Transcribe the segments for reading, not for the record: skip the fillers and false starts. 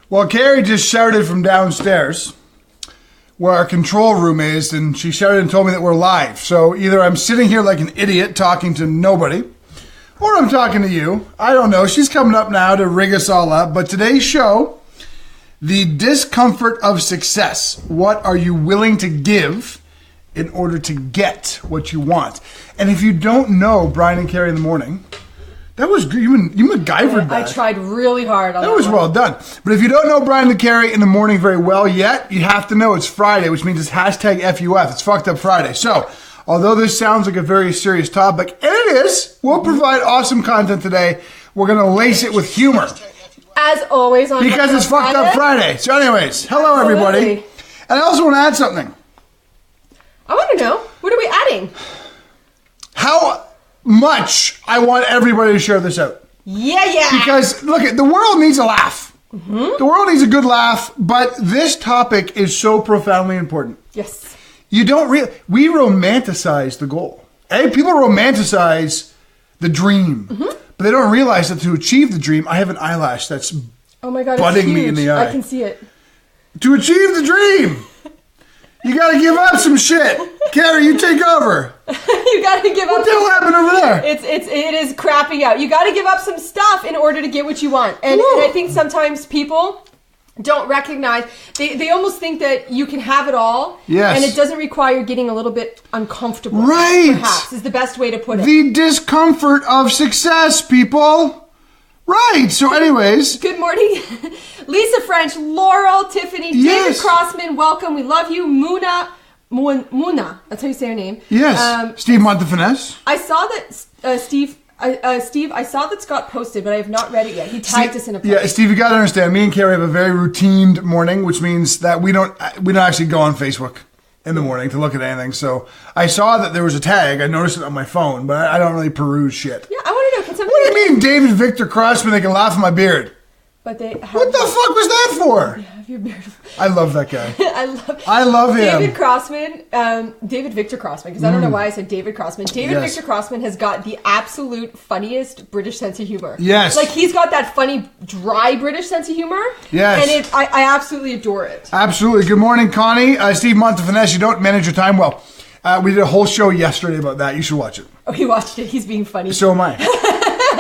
Well, Carrie just shouted from downstairs where our control room is, and she shouted and told me that we're live. So either I'm sitting here like an idiot talking to nobody, or I'm talking to you. I don't know. She's coming up now to rig us all up. But today's show, the discomfort of success. What are you willing to give in order to get what you want? And if you don't know Brian and Carrie in the morning, that was good. You MacGyvered that. I tried really hard on that. That was well done. But if you don't know Brian and Carrie in the morning very well yet, you have to know it's Friday, which means it's hashtag FUF. It's Fucked Up Friday. So, although this sounds like a very serious topic, and it is, we'll provide awesome content today. We're going to lace it with humor. As always on Because it's Fucked Up Friday. So anyways, hello everybody. And I also want to add something. I want to know, what are we adding? How much I want everybody to share this out. Yeah. Because, look, the world needs a laugh. Mm-hmm. The world needs a good laugh, but this topic is so profoundly important. Yes. We romanticize the goal. People romanticize the dream, but they don't realize that to achieve the dream, I have an eyelash that's butting me in the eye. I can see it. To achieve the dream, you got to give up some shit. Carrie, you take over. You got to give up. What the hell happened over there? It is crapping out. You got to give up some stuff in order to get what you want. And I think sometimes people don't recognize, they almost think that you can have it all. Yes. And it doesn't require getting a little bit uncomfortable. Right. Perhaps is the best way to put it. The discomfort of success, people. Right. So anyways. Good morning. Lisa French, Laurel, Tiffany, David Crossman, welcome. We love you. Muna. That's how you say her name. Yes. Steve Montefinesse. I saw that Steve, I saw that Scott posted, but I have not read it yet. He tagged us in a post. Yeah, Steve, you got to understand, me and Carrie have a very routined morning, which means that we don't actually go on Facebook in the morning to look at anything. So I saw that there was a tag. I noticed it on my phone, but I don't really peruse shit. Yeah, I want to know. Can somebody? What do you mean, David Victor Crossman? They can laugh at my beard. But they. What the fuck was that for? Have your beard. I love that guy. I love him. David Crossman, David Victor Crossman, because I don't know why I said David Crossman. David Victor Crossman has got the absolute funniest British sense of humor. Yes. Like, he's got that funny, dry British sense of humor. Yes. And I absolutely adore it. Absolutely. Good morning, Connie. Steve Montefinesse, you don't manage your time well. We did a whole show yesterday about that. You should watch it. Oh, he watched it. He's being funny. So am I.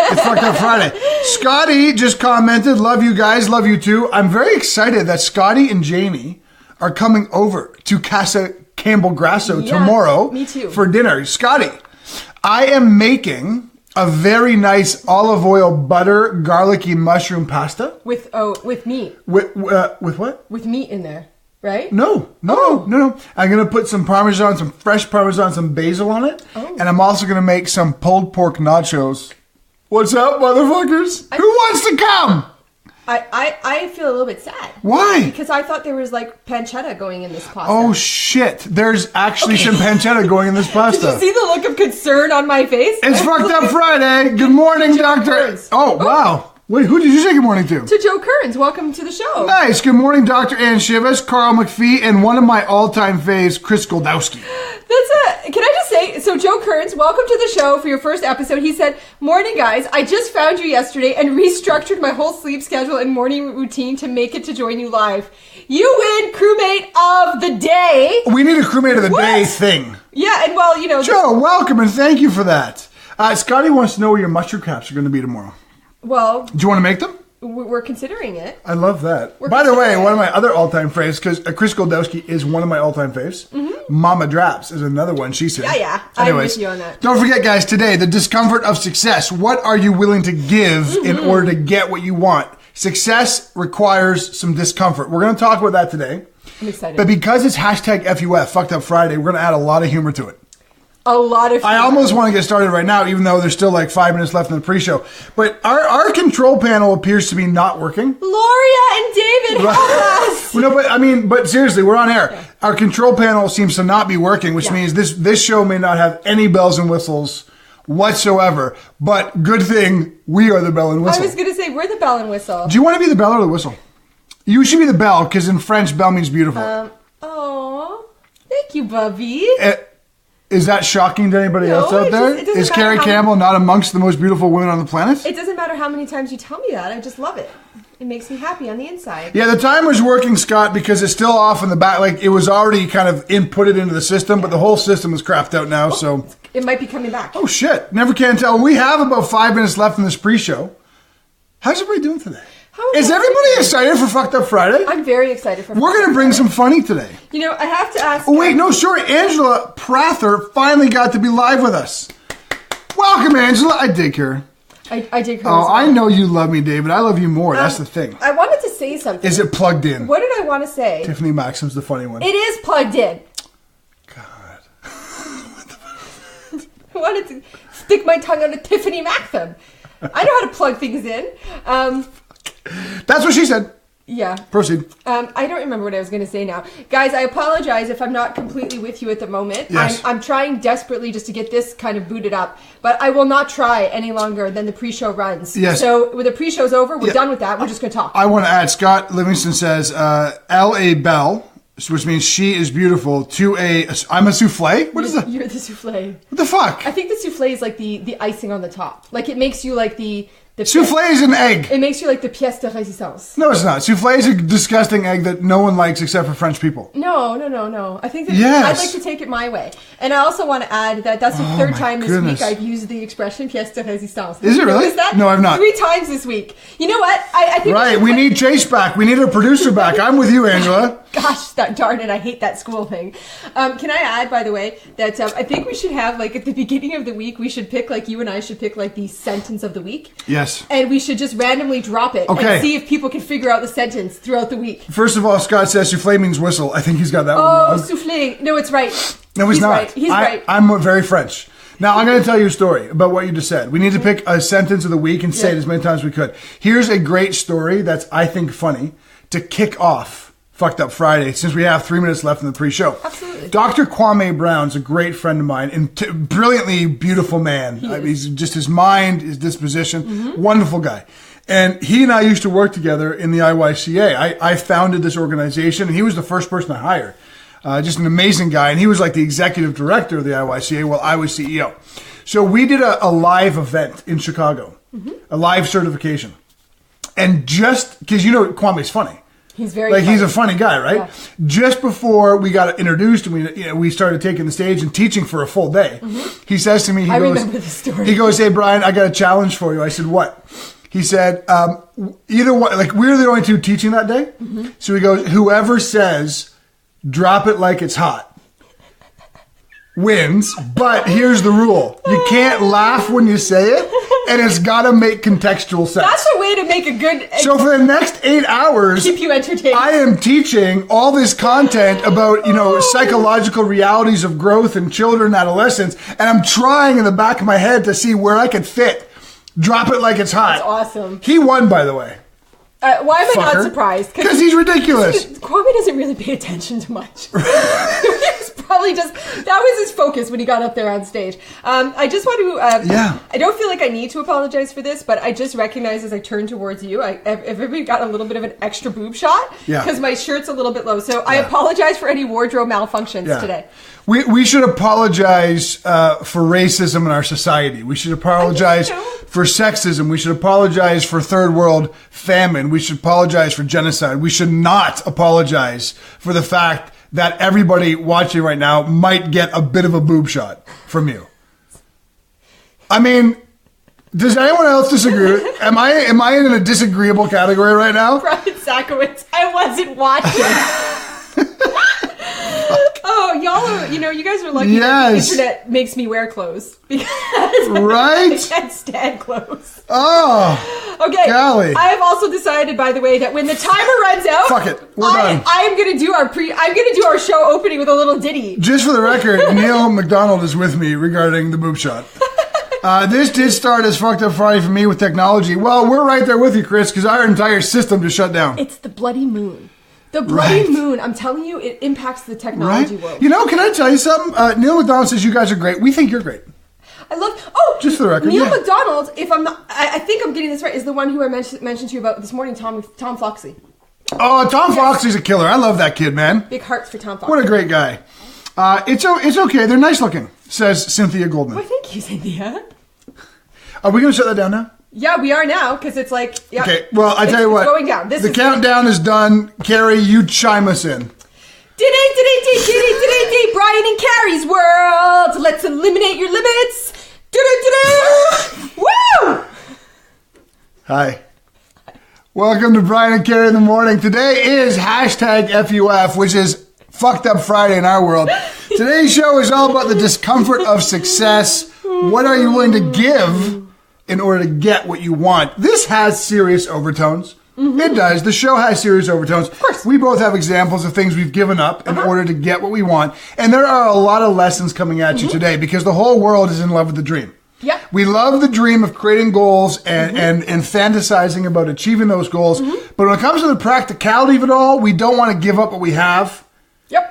It's Fucked Up Friday. Scotty just commented, love you guys, love you too. I'm very excited that Scotty and Jamie are coming over to Casa Campbell Grasso tomorrow me too. For dinner. Scotty, I am making a very nice olive oil, butter, garlicky mushroom pasta. With meat. With what? With meat in there, right? No. I'm going to put some Parmesan, some fresh Parmesan, some basil on it. Oh. And I'm also going to make some pulled pork nachos. What's up, motherfuckers? Who wants to come? I feel a little bit sad. Why? Because I thought there was like pancetta going in this pasta. Oh shit! There's actually some pancetta going in this pasta. Did you see the look of concern on my face? It's Fucked Up Friday. Good morning, Doctor. Oh wow. Wait, who did you say good morning to? To Joe Kearns. Welcome to the show. Nice. Good morning, Dr. Ann Shivas, Carl McPhee, and one of my all-time faves, Chris Goldowski. Can I just say, so Joe Kearns, welcome to the show for your first episode. He said, morning guys, I just found you yesterday and restructured my whole sleep schedule and morning routine to make it to join you live. You win crewmate of the day. We need a crewmate of the day thing. Yeah, and well, you know. Joe, welcome and thank you for that. Scotty wants to know where your mushroom caps are going to be tomorrow. Well. Do you want to make them? We're considering it. I love that. By the way, one of my other all-time faves, because Chris Goldowski is one of my all-time faves. Mm-hmm. Mama Draps is another one she said. Yeah. Anyways, I'm with you on that. Don't forget, guys, today, the discomfort of success. What are you willing to give in order to get what you want? Success requires some discomfort. We're going to talk about that today. I'm excited. But because it's hashtag FUF, Fucked Up Friday, we're going to add a lot of humor to it. A lot of humor. I almost want to get started right now, even though there's still like 5 minutes left in the pre-show. But our control panel appears to be not working. Gloria and David help us. But seriously, we're on air. Yeah. Our control panel seems to not be working, which means this show may not have any bells and whistles whatsoever. But good thing we are the bell and whistle. I was going to say, we're the bell and whistle. Do you want to be the bell or the whistle? You should be the bell, because in French, bell means beautiful. Oh, thank you, Bubby. Is that shocking to anybody else out there? Is Carrie Campbell not amongst the most beautiful women on the planet? It doesn't matter how many times you tell me that. I just love it. It makes me happy on the inside. Yeah, the timer's working, Scott, because it's still off in the back. Like, it was already kind of inputted into the system, but the whole system is crapped out now, so... It might be coming back. Oh, shit. Never can tell. We have about 5 minutes left in this pre-show. How's everybody doing today? Is everybody excited for Fucked Up Friday? I'm very excited for We're going to bring some funny today. You know, I have to ask... Oh, wait, no, sorry. Angela Prather finally got to be live with us. Welcome, Angela. I dig her. I dig her. Oh, I know you love me, David. I love you more. That's the thing. I wanted to say something. Is it plugged in? What did I want to say? Tiffany Maxim's the funny one. It is plugged in. God. I wanted to stick my tongue on a Tiffany Maxim. I know how to plug things in. That's what she said. Yeah. Proceed. I don't remember what I was going to say now. Guys, I apologize if I'm not completely with you at the moment. Yes. I'm trying desperately just to get this kind of booted up, but I will not try any longer than the pre-show runs. Yes. So when the pre-show's over, we're done with that. We're just going to talk. I want to add, Scott Livingston says, L.A. Bell, which means she is beautiful, to I'm a souffle? What is that? You're the souffle. What the fuck? I think the souffle is like the icing on the top. Like it makes you like the souffle is an egg. It makes you like the pièce de résistance. No, it's not. Souffle is a disgusting egg that no one likes except for French people. No. I think that I'd like to take it my way. And I also want to add that that's the third time this week I've used the expression pièce de résistance. Is it really? That? No, I've not. 3 times this week. You know what? I think right, we need Chase back. We need our producer back. I'm with you, Angela. Gosh, darn it, I hate that school thing. Can I add, by the way, that I think we should have, like, at the beginning of the week, we should pick, like, you and I should pick, like, the sentence of the week. Yes. And we should just randomly drop it and see if people can figure out the sentence throughout the week. First of all, Scott says souffle means whistle. I think he's got that one wrong. Oh, souffle. No, it's right. No, he's not. Right. He's right. I'm very French. Now, I'm going to tell you a story about what you just said. We need to pick a sentence of the week and say it as many times as we could. Here's a great story that's, I think, funny to kick off Fucked Up Friday, since we have 3 minutes left in the pre-show. Absolutely. Dr. Kwame Brown's a great friend of mine and brilliantly beautiful man. He's just his mind, his disposition, wonderful guy. And he and I used to work together in the IYCA. I founded this organization, and he was the first person I hired. Just an amazing guy. And he was like the executive director of the IYCA while I was CEO. So we did a live event in Chicago, a live certification. And just because, you know, Kwame's funny. He's very funny. He's a funny guy, right? Yeah. Just before we got introduced and we started taking the stage and teaching for a full day, he says to me, I remember the story. He goes, "Hey, Brian, I got a challenge for you." I said, "What?" He said, "Either one, like we were the only two teaching that day." So he goes, "Whoever says, drop it like it's hot, wins. But here's the rule. You can't laugh when you say it, and it's got to make contextual sense." That's a way to make a good... So for the next 8 hours... keep you entertained. I am teaching all this content about, you know, psychological realities of growth in children and adolescents, and I'm trying in the back of my head to see where I could fit. Drop it like it's hot. That's awesome. He won, by the way. Why am I not surprised? Because he's ridiculous. Kwame doesn't really pay attention to much. It's probably just, that was his focus when he got up there on stage. I just want to, I don't feel like I need to apologize for this, but I just recognize as I turn towards you, everybody got a little bit of an extra boob shot because my shirt's a little bit low. So I apologize for any wardrobe malfunctions today. We should apologize for racism in our society. We should apologize for sexism. We should apologize for third world famine. We should apologize for genocide. We should not apologize for the fact that everybody watching right now might get a bit of a boob shot from you. I mean, does anyone else disagree? Am I in a disagreeable category right now? Brian Sakowitz, I wasn't watching. Oh, y'all are, you guys are lucky that the internet makes me wear clothes. Because I can't stand clothes. Oh. Okay. Golly. I have also decided, by the way, that when the timer runs out, fuck it. We're done. I'm gonna do our show opening with a little ditty. Just for the record, Neil McDonald is with me regarding the boob shot. This did start as Fucked Up Friday for me with technology. Well, we're right there with you, Chris, because our entire system just shut down. It's the bloody moon. The bloody moon, I'm telling you, it impacts the technology world. You know, can I tell you something? Neil McDonald says you guys are great. We think you're great. I love... Oh! Just for the record, Neil McDonald, if I'm not... I think I'm getting this right, is the one who I mentioned to you about this morning, Tom Foxley. Oh, Tom Foxley's a killer. I love that kid, man. Big hearts for Tom Foxley. What a great guy. It's okay. They're nice looking, says Cynthia Goldman. Well, thank you, Cynthia. Are we going to shut that down now? Yeah, we are now, because it's like... Yeah, okay, well, I tell you what. It's going down. The countdown is done. Carrie, you chime us in. Brian and Carrie's world. Let's eliminate your limits. Woo! Hi. Welcome to Brian and Carrie in the morning. Today is hashtag FUF, which is fucked up Friday in our world. Today's show is all about the discomfort of success. What are you willing to give in order to get what you want? This has serious overtones. Mm-hmm. It does. The show has serious overtones. Of course. We both have examples of things we've given up in order to get what we want. And there are a lot of lessons coming at you today because the whole world is in love with the dream. Yeah. We love the dream of creating goals and fantasizing about achieving those goals. Mm-hmm. But when it comes to the practicality of it all, we don't want to give up what we have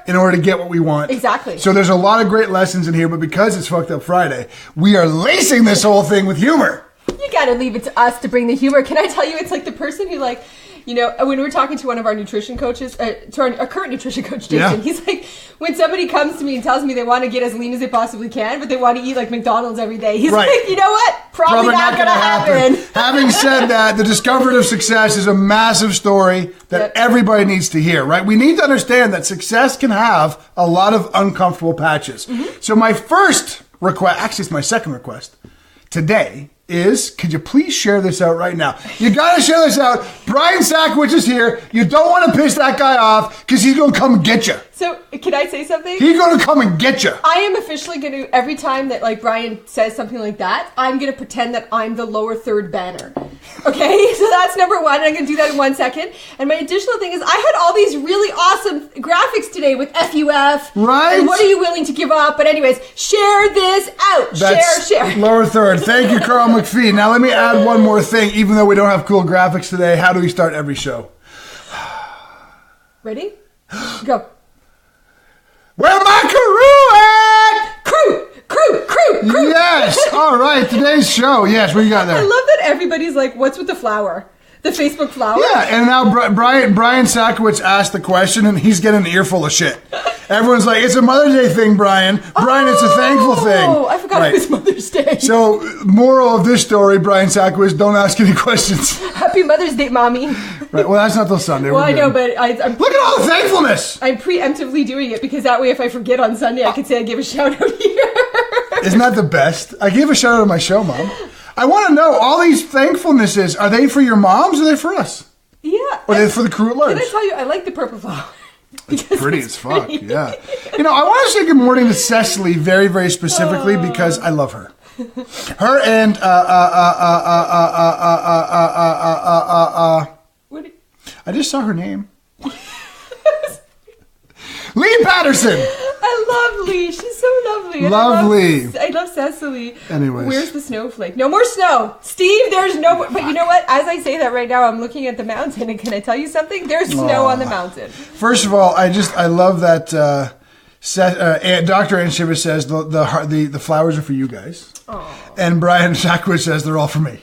in order to get what we want. Exactly. So there's a lot of great lessons in here, but because it's Fucked Up Friday, we are lacing this whole thing with humor. You gotta leave it to us to bring the humor. Can I tell you, it's like the person who, like, you know, when we're talking to one of our nutrition coaches, to our current nutrition coach, Jason, he's like, when somebody comes to me and tells me they want to get as lean as they possibly can, but they want to eat like McDonald's every day, he's like, you know what? Probably not gonna happen. Having said that, the discomfort of success is a massive story that everybody needs to hear, right? We need to understand that success can have a lot of uncomfortable patches. Mm-hmm. So my first request, actually it's my second request today, is, could you please share this out right now? You gotta share this out. Brian Sackowitz is here. You don't want to piss that guy off because he's gonna come and get you. So, can I say something? He's gonna come and get you. I am officially gonna, every time that like Brian says something like that, I'm gonna pretend that I'm the lower third banner. Okay, so that's number one. I'm gonna do that in 1 second. And my additional thing is, I had all these really awesome graphics today with FUF. Right. And what are you willing to give up? But anyways, share this out. That's share. Lower third. Thank you, Carl McPhee. Now let me add one more thing. Even though we don't have cool graphics today, how do we start every show? Ready? Go. Where my crew at? Crew. Yes. All right. Today's show. Yes. What you got there? I love that everybody's like, what's with the flower? The Facebook flower? Yeah. And now Brian Sackowitz asked the question and he's getting an earful of shit. Everyone's like, it's a Mother's Day thing, Brian. Brian, it's a thankful thing. Oh, I forgot it was Mother's Day. So, moral of this story, Brian Sackowitz, don't ask any questions. Happy Mother's Day, Mommy. Right. Well, that's not till Sunday. Well, I know, but I'm... Look at all the thankfulness. I'm preemptively doing it because that way if I forget on Sunday, I can say I give a shout out here. Isn't that the best? I gave a shout out on my show, Mom. I want to know, all these thankfulnesses, are they for your moms or are they for us? Yeah. Or are they for the crew at large? Can I tell you, I like the purple flower. It's pretty as fuck, yeah. You know, I want to say good morning to Cecily very, very specifically because I love her. Her and I just saw her name. Lee Patterson. I love Lee. She's so lovely. Lovely. I love Cecily. Anyways. Where's the snowflake? No more snow. Steve, there's no more. But you know what? As I say that right now, I'm looking at the mountain. And can I tell you something? There's snow on the mountain. First of all, I love that Dr. Ann Shiver says the flowers are for you guys. Aww. And Brian Sackowitz says they're all for me.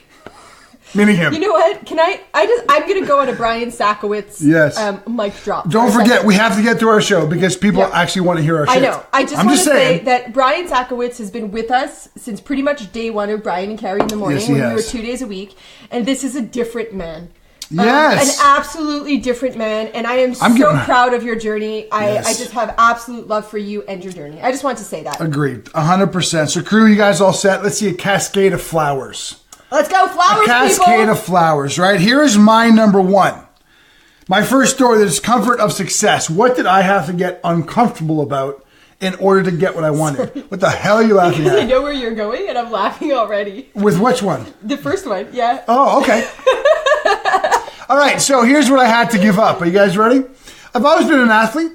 Meaning him. You know what? I'm going to go on a Brian Sackowitz mic drop. Don't forget, we have to get to our show because people actually want to hear our shit. I know. I just want to say that Brian Sackowitz has been with us since pretty much day one of Brian and Carrie in the morning when we were 2 days a week. And this is a different man. Yes. An absolutely different man. And I am so proud of your journey. I just have absolute love for you and your journey. I just want to say that. Agreed. 100%. So crew, you guys all set? Let's see a cascade of flowers. Let's go, flowers, a cascade of flowers, right? Here is my number one. My first story, the discomfort of success. What did I have to get uncomfortable about in order to get what I wanted? Sorry. What the hell are you laughing at? I know where you're going, and I'm laughing already. With which one? The first one, yeah. Oh, okay. All right, so here's what I had to give up. Are you guys ready? I've always been an athlete.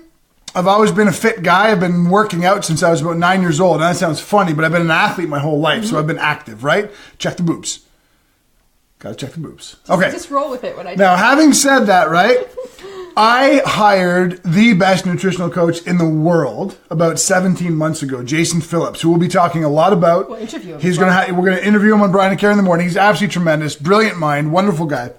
I've always been a fit guy. I've been working out since I was about 9 years old. And that sounds funny, but I've been an athlete my whole life, so I've been active, right? Check the boobs. Gotta check the boobs. Okay. Just roll with it when I do. Now, having said that, right, I hired the best nutritional coach in the world about 17 months ago, Jason Phillips, who we'll be talking a lot about. We'll interview him. We're going to interview him on Brian and Carrie in the morning. He's absolutely tremendous, brilliant mind, wonderful guy.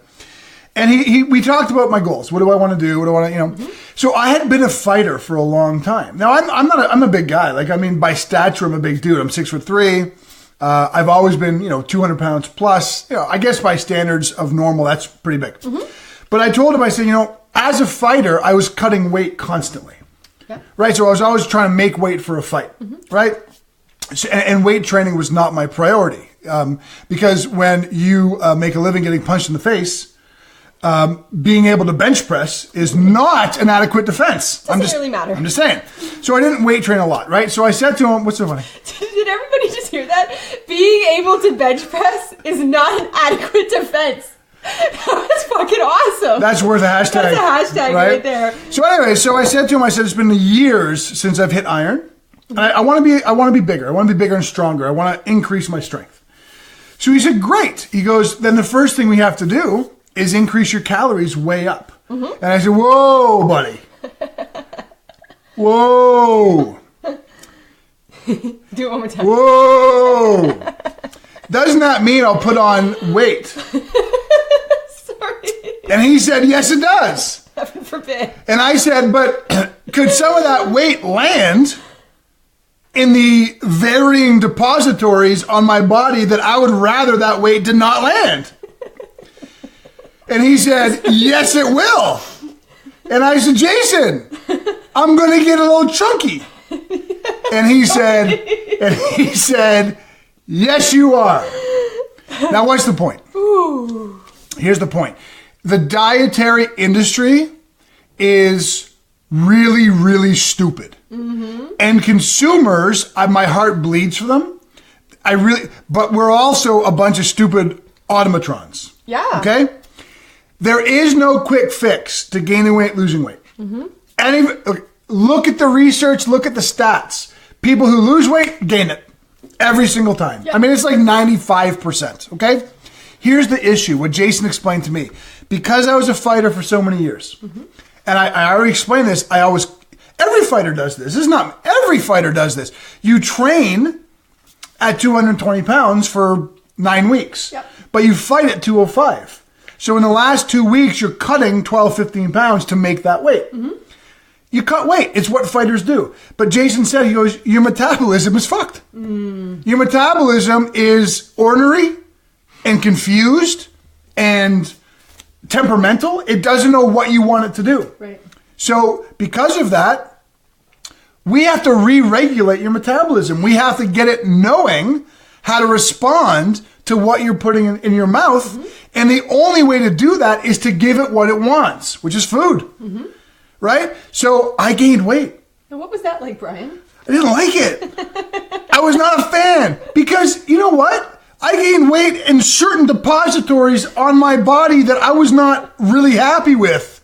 And we talked about my goals. What do I want to do? What do I want to, Mm-hmm. So I had been a fighter for a long time. Now I'm a big guy. Like, I mean, by stature, I'm a big dude. I'm 6'3". I've always been, 200 pounds plus. I guess by standards of normal, that's pretty big. Mm-hmm. But I told him, I said, as a fighter, I was cutting weight constantly. Yeah. Right. So I was always trying to make weight for a fight. Mm-hmm. Right. So, and weight training was not my priority. Because when you make a living getting punched in the face, being able to bench press is not an adequate defense. Doesn't really matter. I'm just saying. So I didn't weight train a lot, right? So I said to him, what's so funny? Did everybody just hear that? Being able to bench press is not an adequate defense. That was fucking awesome. That's worth a hashtag. That's a hashtag right there. So anyway, so I said to him, it's been years since I've hit iron. And I want to be bigger. I want to be bigger and stronger. I want to increase my strength. So he said, great. He goes, then the first thing we have to do is increase your calories way up. Mm-hmm. And I said, whoa, buddy. Whoa. Do it one more time. Whoa. Doesn't that mean I'll put on weight? Sorry. And he said, yes, it does. Heaven forbid. And I said, but could some of that weight land in the varying depositories on my body that I would rather that weight did not land? And he said, yes, it will. And I said, Jason, I'm going to get a little chunky. And he said, yes, you are. Now, what's the point? Ooh. Here's the point. The dietary industry is really, really stupid. Mm-hmm. And consumers, my heart bleeds for them. But we're also a bunch of stupid automatrons. Yeah. Okay? There is no quick fix to gaining weight, losing weight. Mm-hmm. Look at the research, look at the stats. People who lose weight, gain it. Every single time. Yep. I mean, it's like 95%, okay? Here's the issue, what Jason explained to me. Because I was a fighter for so many years, mm-hmm. and I already explained this, every fighter does this. Every fighter does this. You train at 220 pounds for 9 weeks, yep. But you fight at 205. So in the last 2 weeks, you're cutting 12, 15 pounds to make that weight. Mm-hmm. You cut weight. It's what fighters do. But Jason said, he goes, your metabolism is fucked. Mm. Your metabolism is ornery and confused and temperamental. It doesn't know what you want it to do. Right. So because of that, we have to re-regulate your metabolism. We have to get it knowing how to respond to what you're putting in your mouth. Mm-hmm. And the only way to do that is to give it what it wants, which is food. Mm-hmm. Right? So I gained weight. And what was that like, Brian? I didn't like it. I was not a fan. Because, you know what? I gained weight in certain depositories on my body that I was not really happy with.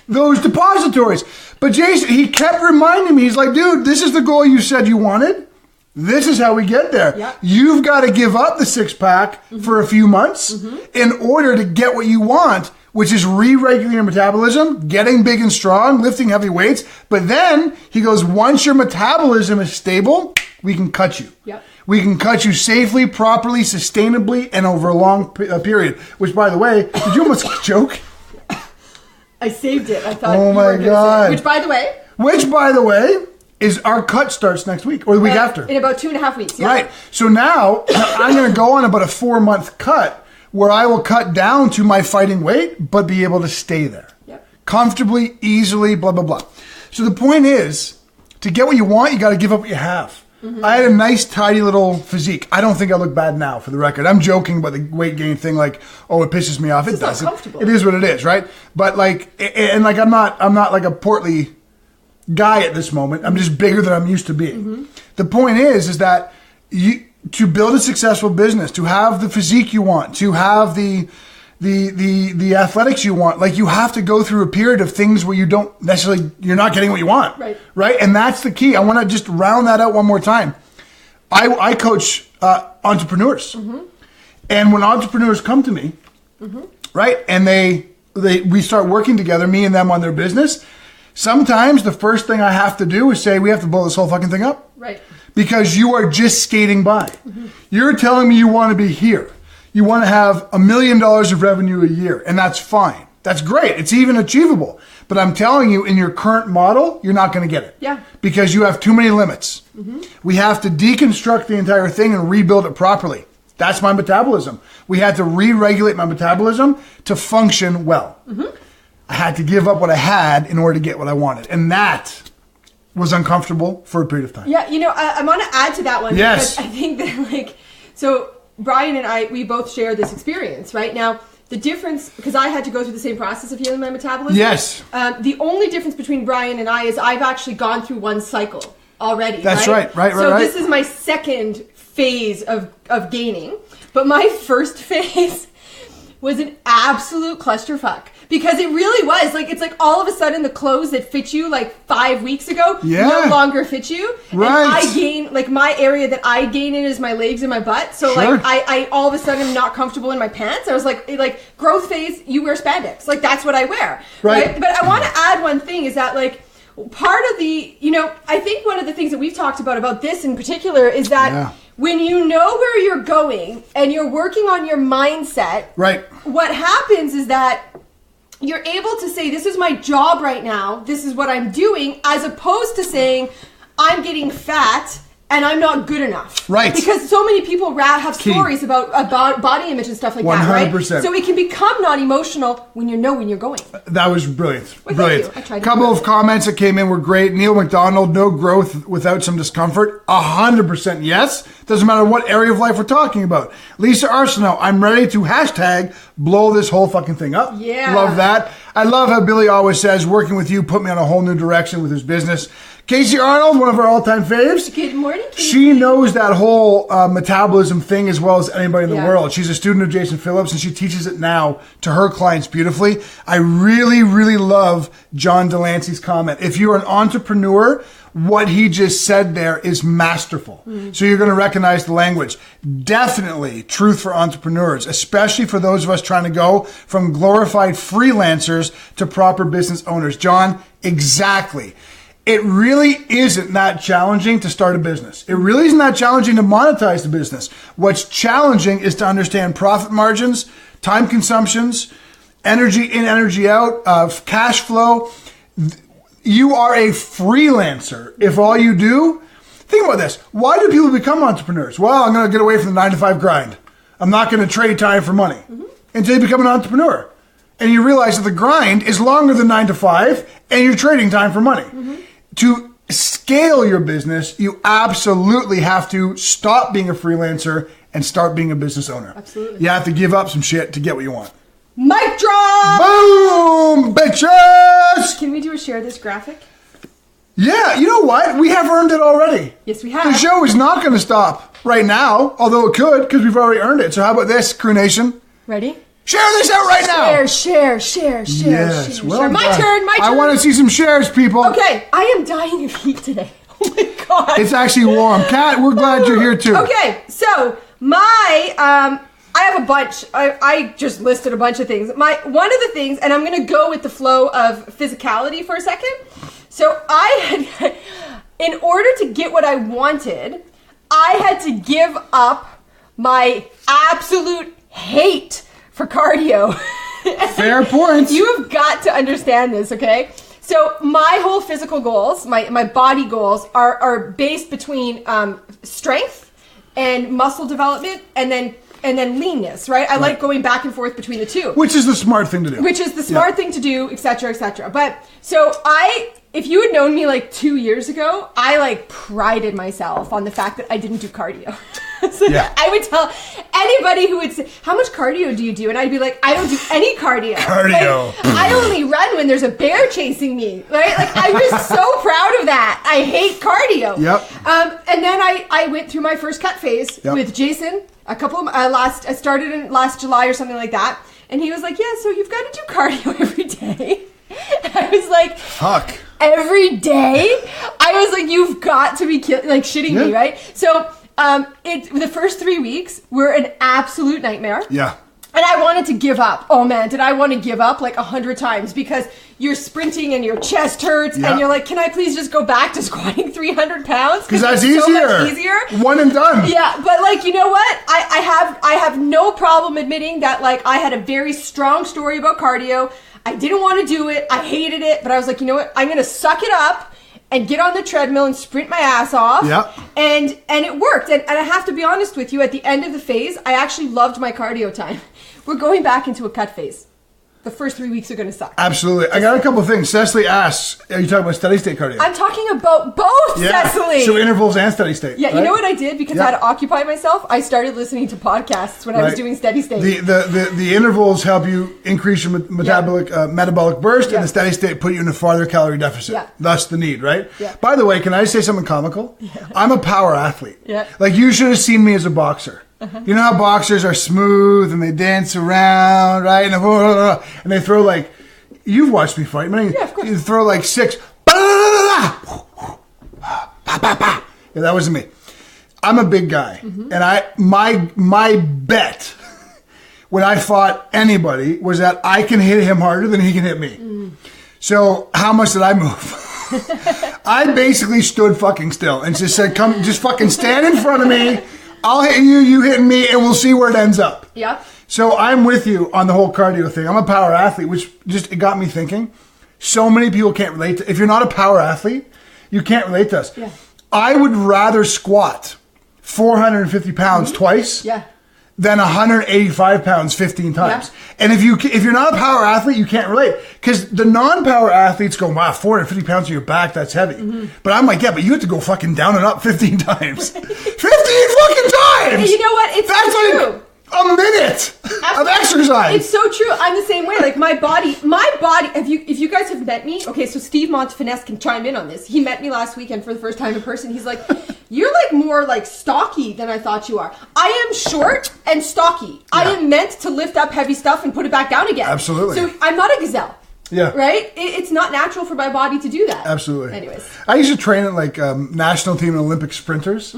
Those depositories. But Jason, he kept reminding me, he's like, dude, this is the goal you said you wanted. This is how we get there. Yep. You've got to give up the 6-pack mm-hmm. for a few months mm-hmm. in order to get what you want, which is re-regulating your metabolism, getting big and strong, lifting heavy weights. But then he goes, once your metabolism is stable, we can cut you. Yep. We can cut you safely, properly, sustainably, and over a long period. Which, by the way, did you almost joke? I saved it. I thought. Oh my God. Which, by the way, is our cut starts next week or the week after. In about 2.5 weeks. Yeah. Right. So now I'm going to go on about a 4-month cut where I will cut down to my fighting weight, but be able to stay there. Yep. Comfortably, easily, blah, blah, blah. So the point is, to get what you want, you got to give up what you have. Mm-hmm. I had a nice, tidy little physique. I don't think I look bad now, for the record. I'm joking about the weight gain thing, like, oh, it pisses me off. It doesn't. It is what it is, right? But I'm not like a portly guy at this moment. I'm just bigger than I'm used to being. Mm-hmm. The point is that to build a successful business, to have the physique you want, to have the athletics you want, like, you have to go through a period of things where you're not getting what you want. Right? And that's the key. I want to just round that out one more time. I coach entrepreneurs. Mm-hmm. And when entrepreneurs come to me, mm-hmm. right, and we start working together, me and them on their business, sometimes the first thing I have to do is say, we have to blow this whole fucking thing up. Right. Because you are just skating by. Mm-hmm. You're telling me you want to be here. You want to have $1 million of revenue a year, and that's fine. That's great. It's even achievable. But I'm telling you, in your current model, you're not going to get it. Yeah. Because you have too many limits. We have to deconstruct the entire thing and rebuild it properly. That's my metabolism. We had to re-regulate my metabolism to function well. I had to give up what I had in order to get what I wanted. And that was uncomfortable for a period of time. Yeah, I want to add to that one. Yes. Because I think that, so Brian and I, we both share this experience, right? Now, the difference, because I had to go through the same process of healing my metabolism. Yes. The only difference between Brian and I is I've actually gone through one cycle already. That's right. So this is my second phase of gaining. But my first phase was an absolute clusterfuck. Because it really was. Like, it's like all of a sudden the clothes that fit you like 5 weeks ago no longer fit you. Right. And I gain, like my area that I gain in is my legs and my butt. So Sure. like I all of a sudden am not comfortable in my pants. I was like growth phase, you wear spandex. Like that's what I wear. Right. But I want to add one thing is that like part of the, I think one of the things that we've talked about this in particular is that when you know where you're going and you're working on your mindset, right. What happens is that you're able to say, this is my job right now, this is what I'm doing, as opposed to saying, I'm getting fat and I'm not good enough. Right. Because so many people have stories about body image and stuff like 100%. that, right? So it can become not emotional when you know when you're going. That was brilliant. Well, brilliant. thank you. I tried A couple of comments that came in were great. Neil McDonald, no growth without some discomfort. 100% yes. Doesn't matter what area of life we're talking about. Lisa Arsenault, I'm ready to hashtag blow this whole fucking thing up. Yeah. Love that. I love how Billy always says, working with you put me on a whole new direction with his business. Casey Arnold, one of our all-time faves. Good morning, Casey. She knows that whole metabolism thing as well as anybody in the world. She's a student of Jason Phillips, and she teaches it now to her clients beautifully. I really, really love John Delancey's comment. If you're an entrepreneur, what he just said there is masterful. So you're going to recognize the language. Definitely truth for entrepreneurs, especially for those of us trying to go from glorified freelancers to proper business owners. John, exactly. It really isn't that challenging to start a business. It really isn't that challenging to monetize the business. What's challenging is to understand profit margins, time consumptions, energy in, energy out, cash flow. You are a freelancer if all you do. Think about this. Why do people become entrepreneurs? Well, I'm going to get away from the 9-to-5 grind. I'm not going to trade time for money until you become an entrepreneur. And you realize that the grind is longer than 9-to-5 and you're trading time for money. To scale your business, you absolutely have to stop being a freelancer and start being a business owner. Absolutely. You have to give up some shit to get what you want. Mic drop! Boom, bitches! Can we do a share this graphic? Yeah, you know what? We have earned it already. Yes, we The have. show is not going to stop right now, although it could because we've already earned it. So how about this, Crew Nation? Ready? Share this out right now! Share. Yes, well share. done. My turn. I want to see some shares, people. Okay, I am dying of heat today. Oh my god. It's actually warm. Kat, we're glad you're here too. Okay, so I have a bunch. I just listed a bunch of things. One of the things, and I'm going to go with the flow of physicality for a second. So in order to get what I wanted, I had to give up my absolute hate for cardio. Fair point. You have got to understand this, okay? So my whole physical goals, my body goals are based between strength and muscle development and then leanness, right? I like going back and forth between the two. Which is the smart thing to do. Which is the smart thing to do, et cetera, et cetera. But so if you had known me like 2 years ago, I like prided myself on the fact that I didn't do cardio. So I would tell anybody who would say, how much cardio do you do? And I'd be like, I don't do any cardio. Cardio. Like, I only run when there's a bear chasing me, right? Like I was so proud of that. I hate cardio. Yep. And then I went through my first cut phase with Jason. I started in last July or something like that. And he was like, yeah, so you've got to do cardio every day. And I was like, fuck. Every day? I was like, you've got to be shitting me, right? So the first 3 weeks were an absolute nightmare. Yeah. And I wanted to give up. Oh man, did I want to give up like 100 times because you're sprinting and your chest hurts and you're like, can I please just go back to squatting 300 pounds? Because that's so easier. much easier. One and done. Yeah, but like, you know what? I have no problem admitting that like I had a very strong story about cardio. I didn't want to do it. I hated it, but I was like, you know what? I'm going to suck it up and get on the treadmill and sprint my ass off. Yeah. And it worked. And I have to be honest with you, at the end of the phase, I actually loved my cardio time. We're going back into a cut phase. The first 3 weeks are going to suck. Absolutely. I got a couple of things. Cecily asks, are you talking about steady state cardio? I'm talking about both, Cecily. So intervals and steady state. Yeah, right? You know what I did? Because I had to occupy myself, I started listening to podcasts when I was doing steady state. The intervals help you increase your metabolic burst, and the steady state put you in a farther calorie deficit. Yeah. Thus the need, right? Yeah. By the way, can I say something comical? Yeah. I'm a power athlete. Yeah. Like, you should have seen me as a boxer. You know how boxers are smooth and they dance around, right? And they throw like, you've watched me fight. Yeah, of course. You throw like 6. Yeah, that wasn't me. I'm a big guy, and my bet when I fought anybody was that I can hit him harder than he can hit me. So how much did I move? I basically stood fucking still and just said, "Come, just fucking stand in front of me. I'll hit you, you hit me, and we'll see where it ends up." Yep. So I'm with you on the whole cardio thing. I'm a power athlete, which it got me thinking. So many people can't relate to. If you're not a power athlete, you can't relate to us. Yeah. I would rather squat 450 pounds twice than 185 pounds 15 times. Yeah. And if you're not a power athlete, you can't relate. Because the non-power athletes go, wow, 450 pounds on your back, that's heavy. But I'm like, yeah, but you have to go fucking down and up 15 times. 15 fucking times! And you know what? It's that's so like true. A minute of exercise. It's so true. I'm the same way. Like my body, if you guys have met me, okay, so Steve Montefinesse can chime in on this. He met me last weekend for the first time in person. He's like, you're like more like stocky than I thought you are. I am short and stocky. Yeah. I am meant to lift up heavy stuff and put it back down again. Absolutely. So I'm not a gazelle. Yeah. Right? It's not natural for my body to do that. Absolutely. Anyways. I used to train at like national team and Olympic sprinters.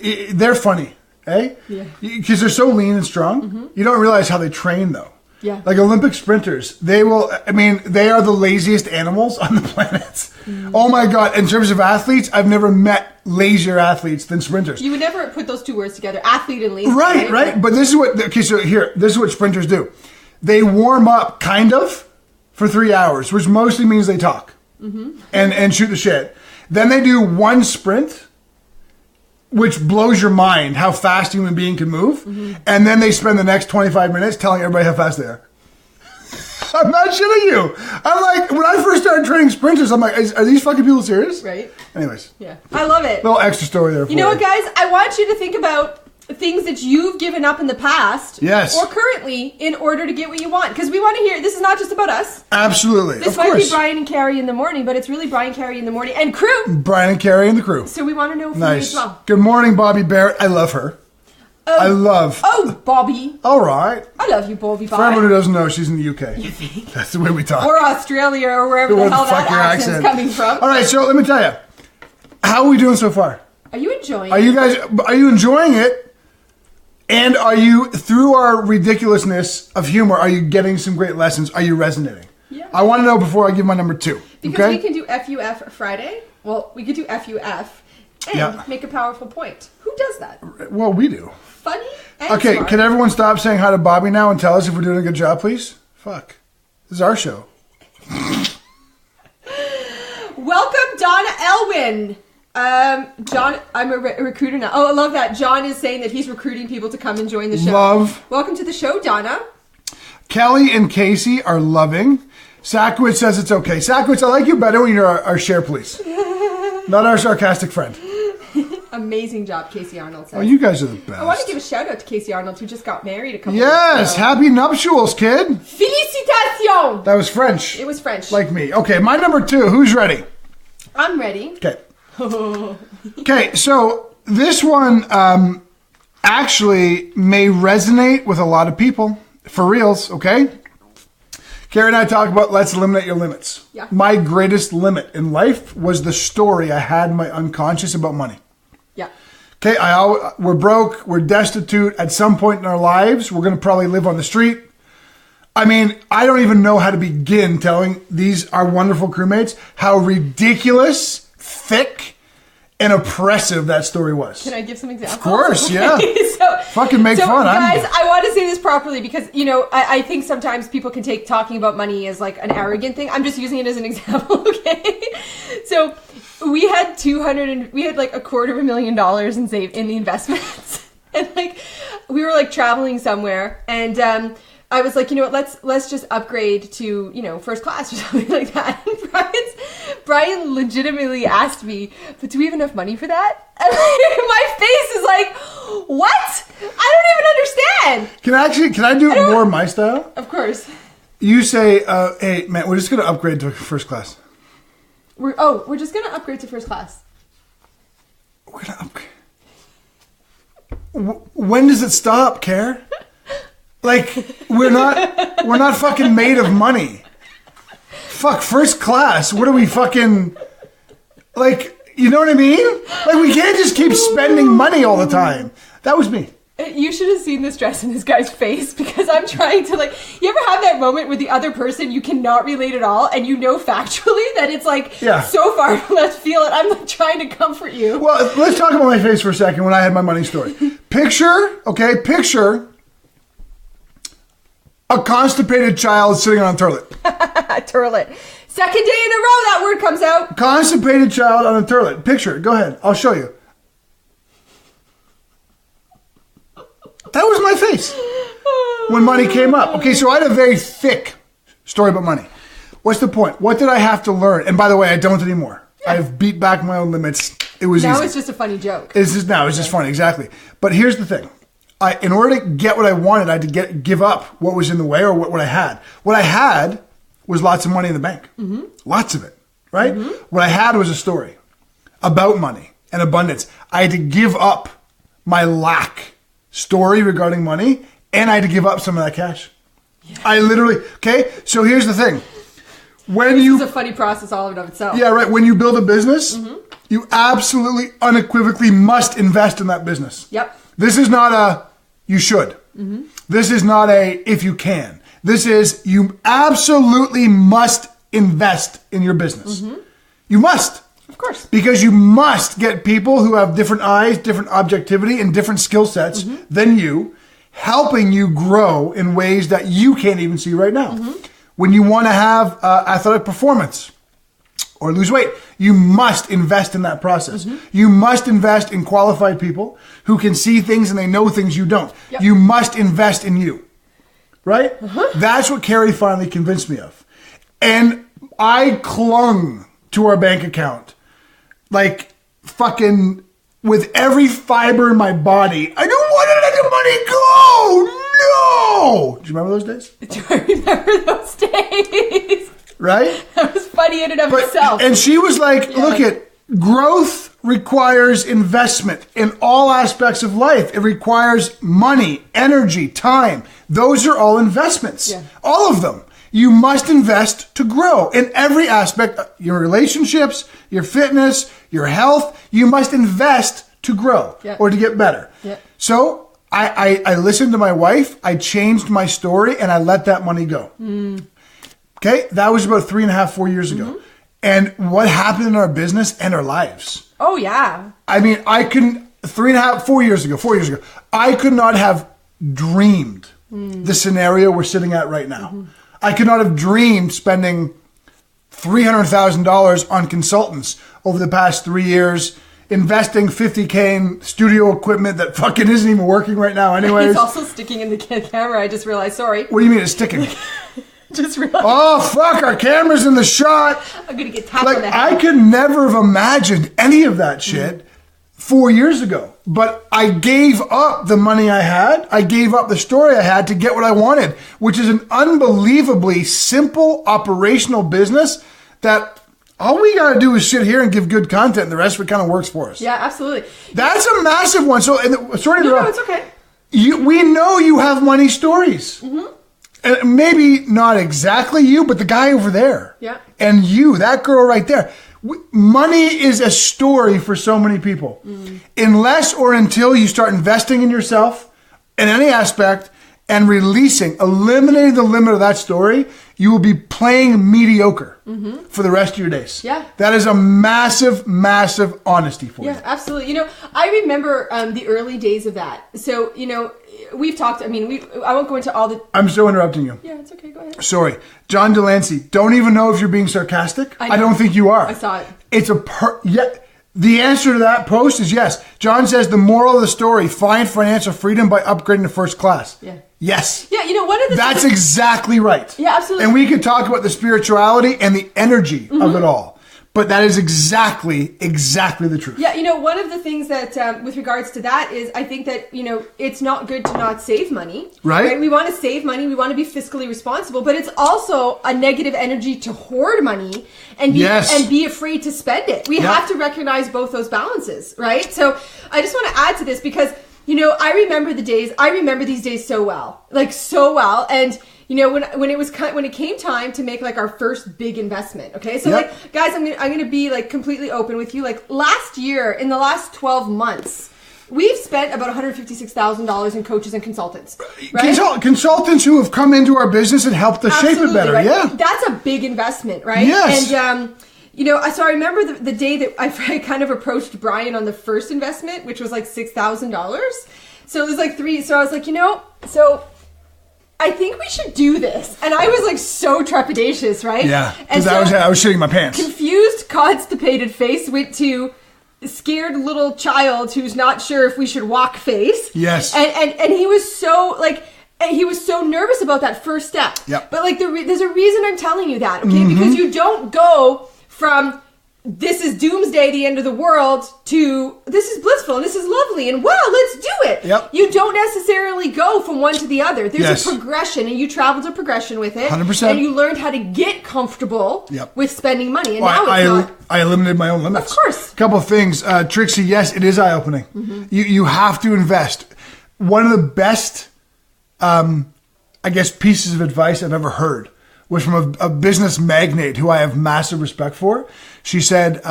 They're funny. Eh? Yeah. Because they're so lean and strong. You don't realize how they train, though. Yeah. Like Olympic sprinters, they are the laziest animals on the planet. Oh my God. In terms of athletes, I've never met lazier athletes than sprinters. You would never put those two words together, athlete and lazy. Right. But this is what sprinters do. They warm up, kind of, for 3 hours, which mostly means they talk and shoot the shit. Then they do one sprint, which blows your mind how fast a human being can move. And then they spend the next 25 minutes telling everybody how fast they are. I'm not shitting you. I'm like, when I first started training sprinters, I'm like, are these fucking people serious? Right. Anyways. Yeah. I love it. Little extra story there for you. You know what, guys? I want you to think about things that you've given up in the past or currently in order to get what you want. Because we want to hear, this is not just about us. Absolutely. This might be Brian and Carrie in the morning, but it's really Brian, Carrie in the morning and crew. Brian and Carrie and the crew. So we want to know from you as well. Good morning, Bobby Barrett. I love her. Oh, Bobby. All right. I love you, Bobby. For everyone who doesn't know, she's in the UK. You think? That's the way we talk. Or Australia or wherever the hell that accent's coming from. All right, so let me tell you. How are we doing so far? Are you enjoying it? Are you enjoying it? And are you, through our ridiculousness of humor, are you getting some great lessons? Are you resonating? Yeah. I want to know before I give my number 2. Because we can do FUF Friday. Well, we could do FUF and make a powerful point. Who does that? Well, we do. Funny and smart. Can everyone stop saying hi to Bobby now and tell us if we're doing a good job, please? Fuck. This is our show. Welcome, Donna Elwin. John, I'm a recruiter now. Oh, I love that. John is saying that he's recruiting people to come and join the show. Welcome to the show, Donna. Kelly and Casey are loving. Sakowitz says it's okay. Sakowitz, I like you better when you're our share police. Not our sarcastic friend. Amazing job, Casey Arnold says. Oh, you guys are the best. I want to give a shout out to Casey Arnold, who just got married a couple weeks ago. Happy nuptials, kid. Félicitations. That was French. It was French. Like me. Okay, my number 2. Who's ready? I'm ready. Okay. Okay, so this one actually may resonate with a lot of people. For reals, okay? Carrie and I talk about let's eliminate your limits. Yeah. My greatest limit in life was the story I had in my unconscious about money. Yeah. Okay, we're broke, we're destitute. At some point in our lives, we're going to probably live on the street. I mean, I don't even know how to begin telling our wonderful crewmates how ridiculous, thick, and oppressive that story was. Can I give some examples? Of course, yeah. Fucking make fun. Guys, I want to say this properly because, I think sometimes people can take talking about money as like an arrogant thing. I'm just using it as an example, okay? So we had like $250,000 in the investments. And like, we were like traveling somewhere and, I was like, you know what, let's just upgrade to, first class or something like that. And Brian legitimately asked me, but do we have enough money for that? And my face is like, what? I don't even understand. Can I do it more my style? Of course. You say, hey, man, we're just going to upgrade to first class. We're just going to upgrade to first class. We're going to upgrade. When does it stop, Care? Like, we're not fucking made of money. Fuck, first class. What are we fucking, like, you know what I mean? Like, we can't just keep spending money all the time. That was me. You should have seen the stress in this guy's face because I'm trying to you ever have that moment where the other person you cannot relate at all and factually that it's like so far from left field and I'm like trying to comfort you. Well, let's talk about my face for a second when I had my money story. Picture a constipated child sitting on a toilet. Turlet. Second day in a row that word comes out. Constipated child on a toilet. Picture it. Go ahead. I'll show you. That was my face when money came up. Okay, so I had a very thick story about money. What's the point? What did I have to learn? And by the way, I don't anymore. Yeah. I've beat back my own limits. It was now easy. It's just a funny joke. It's just funny, exactly. But here's the thing. In order to get what I wanted, I had to give up what was in the way or what I had. What I had was lots of money in the bank. Mm-hmm. Lots of it, right? Mm-hmm. What I had was a story about money and abundance. I had to give up my lack story regarding money, and I had to give up some of that cash. Yeah. I literally, okay? So here's the thing. This is a funny process all in and of itself. Yeah, right. When you build a business, you absolutely, unequivocally must invest in that business. Yep. This is not a, you should. Mm-hmm. This is not a, if you can. This is, you absolutely must invest in your business. Mm-hmm. You must. Of course. Because you must get people who have different eyes, different objectivity, and different skill sets than you, helping you grow in ways that you can't even see right now. Mm-hmm. When you want to have athletic performance or lose weight, you must invest in that process. Mm-hmm. You must invest in qualified people who can see things and they know things you don't. Yep. You must invest in you. Right? Uh-huh. That's what Carrie finally convinced me of. And I clung to our bank account like fucking with every fiber in my body. I don't want to let the money go. No. Do you remember those days? Do I remember those days? Right? That was funny in and of itself. And she was like, look at growth requires investment in all aspects of life. It requires money, energy, time. Those are all investments. Yeah. All of them. You must invest to grow in every aspect. Your relationships, your fitness, your health. You must invest to grow or to get better. Yeah. So I listened to my wife. I changed my story and I let that money go. Mm. Okay. That was about 4 years ago. Mm-hmm. And what happened in our business and our lives? Oh, yeah. I mean, I couldn't, 4 years ago, I could not have dreamed the scenario we're sitting at right now. Mm-hmm. I could not have dreamed spending $300,000 on consultants over the past 3 years, investing $50K in studio equipment that fucking isn't even working right now anyways. It's also sticking in the camera, I just realized, sorry. What do you mean it's sticking? Just realized. Oh, fuck, our camera's in the shot. I'm going to get tapped on the head. I could never have imagined any of that shit 4 years ago. But I gave up the money I had. I gave up the story I had to get what I wanted, which is an unbelievably simple operational business that all we got to do is sit here and give good content and the rest of it kind of works for us. Yeah, absolutely. That's a massive one. So, sorry to interrupt. No, it's okay. We know you have money stories. Mm-hmm. And maybe not exactly you, but the guy over there. Yeah. And you, that girl right there. Money is a story for so many people. Unless or until you start investing in yourself in any aspect and eliminating the limit of that story, you will be playing mediocre for the rest of your days. Yeah. That is a massive, massive honesty for you. Yeah, absolutely. You know, I remember the early days of that. So, you know, we've talked, I won't go into all the... I'm still interrupting you. Yeah, it's okay. Go ahead. Sorry. John Delancey, don't even know if you're being sarcastic. I don't think you are. I saw it. It's the answer to that post is yes. John says the moral of the story, find financial freedom by upgrading to first class. Yeah. Yes. Yeah, you know, one of the... That's exactly right. Yeah, absolutely. And we could talk about the spirituality and the energy of it all. But that is exactly the truth. Yeah, you know, one of the things that, with regards to that is, I think that, you know, it's not good to not save money. Right. We want to save money. We want to be fiscally responsible. But it's also a negative energy to hoard money and be afraid to spend it. We have to recognize both those balances, right? So I just want to add to this because, you know, I remember these days so well. Like, so well. And... you know, when it came time to make like our first big investment, okay? So like, guys, I'm gonna be like completely open with you. Like last year, in the last 12 months, we've spent about $156,000 in coaches and consultants, right? Consultants who have come into our business and helped us shape it better. Right? Yeah, that's a big investment, right? Yes. And you know, so I remember the day that I kind of approached Brian on the first investment, which was like $6,000. So it was like So I was like, you know, I think we should do this. And I was like so trepidatious, right? Yeah, because I was shitting my pants. Confused, constipated face went to scared little child who's not sure if we should walk face. Yes. And he was so like... he was so nervous about that first step. Yep. But like there's a reason I'm telling you that, okay? Because you don't go from... this is doomsday, the end of the world, to this is blissful and this is lovely and wow, let's do it. Yep. You don't necessarily go from one to the other. There's a progression, and you traveled a progression with it. 100%. And you learned how to get comfortable with spending money. And now I eliminated my own limits. Of course. A couple of things. Trixie, yes, it is eye-opening. You have to invest. One of the best, pieces of advice I've ever heard was from a business magnate who I have massive respect for. She said,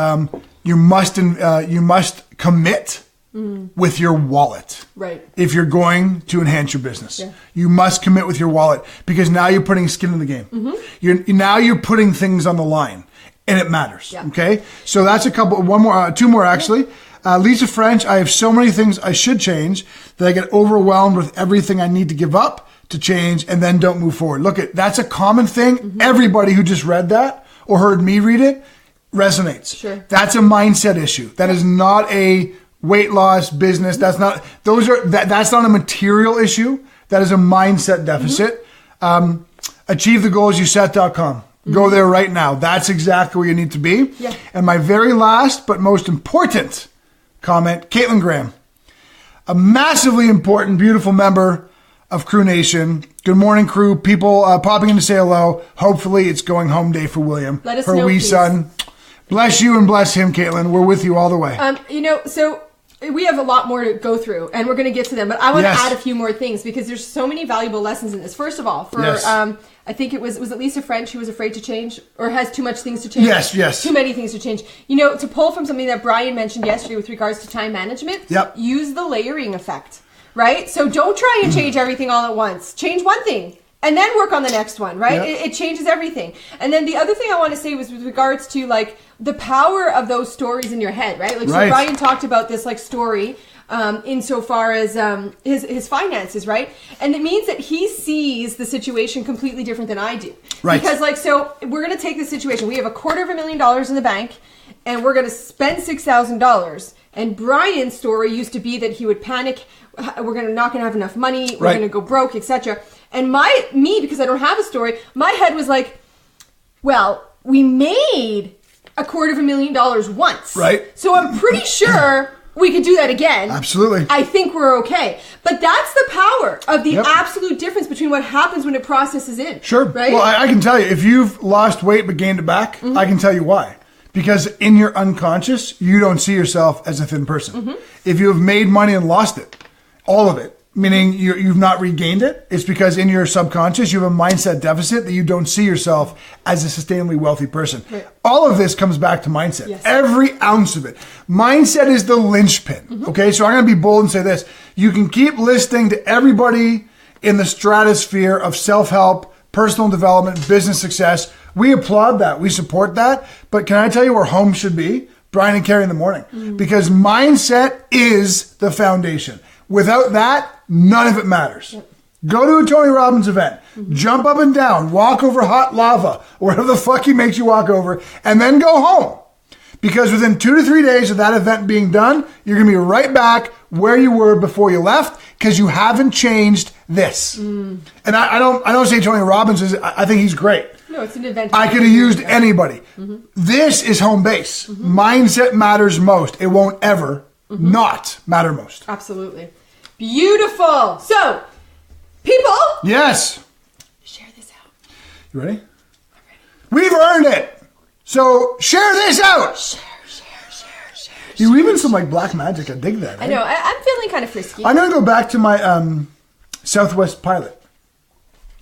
you must commit with your wallet. Right. If you're going to enhance your business. Yeah. You must commit with your wallet because now you're putting skin in the game. You're putting things on the line and it matters. Yeah. Okay. So that's two more actually. Lisa French, I have so many things I should change that I get overwhelmed with everything I need to give up to change and then don't move forward. Look, that's a common thing. Everybody who just read that or heard me read it resonates. Sure. That's a mindset issue. That is not a weight loss business. That's not a material issue. That is a mindset deficit. AchieveTheGoalsYouSet.com. Go there right now. That's exactly where you need to be. Yeah. And my very last but most important comment, Caitlin Graham, a massively important, beautiful member of Crew Nation. Good morning, crew. People popping in to say hello. Hopefully it's going home day for William. Let us her know, wee please. son. Bless you and bless him, Caitlin. We're with you all the way. You know, so we have a lot more to go through, and we're going to get to them. But I want to add a few more things because there's so many valuable lessons in this. First of all, I think it was it Lisa French who was afraid to change or has too much things to change? Yes. Too many things to change. You know, to pull from something that Brian mentioned yesterday with regards to time management, use the layering effect, right? So don't try and change everything all at once. Change one thing and then work on the next one, right? It changes everything. And then the other thing I want to say was with regards to like the power of those stories in your head, right? Like, so Brian talked about this like story insofar as his finances, right? And it means that he sees the situation completely different than I do. Right. Because like, so we're going to take this situation. We have $250,000 in the bank and we're going to spend $6,000. And Brian's story used to be that he would panic. We're not going to have enough money. We're going to go broke, etc. And because I don't have a story, my head was like, well, we made $250,000 once. Right. So I'm pretty sure we could do that again. Absolutely. I think we're okay. But that's the power of the absolute difference between what happens when it processes in. Sure. Right? Well, I can tell you, if you've lost weight but gained it back, I can tell you why. Because in your unconscious, you don't see yourself as a thin person. If you have made money and lost it, all of it, meaning you've not regained it. It's because in your subconscious, you have a mindset deficit that you don't see yourself as a sustainably wealthy person. Right. All of this comes back to mindset. Yes. Every ounce of it. Mindset is the linchpin. Okay, so I'm going to be bold and say this. You can keep listening to everybody in the stratosphere of self-help, personal development, business success. We applaud that. We support that. But can I tell you where home should be? Brian and Carrie in the morning. Because mindset is the foundation. Without that, none of it matters. Yep. Go to a Tony Robbins event. Jump up and down. Walk over hot lava. Or whatever the fuck he makes you walk over. And then go home. Because within 2 to 3 days of that event being done, you're going to be right back where you were before you left. Because you haven't changed this. And I don't say Tony Robbins is, I think he's great. No, it's an event. I could have used anybody. This is home base. Mindset matters most. It won't ever not matter most. Absolutely. Beautiful. So, people. Yes. Share this out. You ready? I'm ready. We've earned it. So share this out. Share. You're weaving some like black magic. I dig that. I know. I'm feeling kind of frisky. I'm going to go back to my Southwest pilot.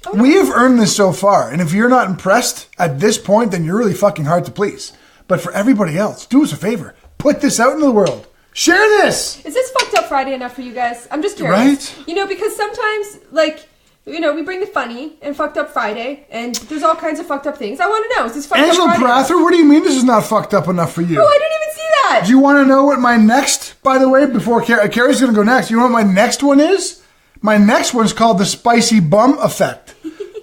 Oh, no. We have earned this so far. And if you're not impressed at this point, then you're really fucking hard to please. But for everybody else, do us a favor. Put this out into the world. Share this. Is this fucked up Friday enough for you guys? I'm just curious. Right? You know, because sometimes, like, you know, we bring the funny and fucked up Friday, and there's all kinds of fucked up things. I want to know, is this fucked Angela up Friday? Prather, what do you mean this is not fucked up enough for you? Oh, I didn't even see that. Do you want to know what my next, by the way, before Carrie's going to go next, you know what my next one is? My next one's called the spicy bum effect.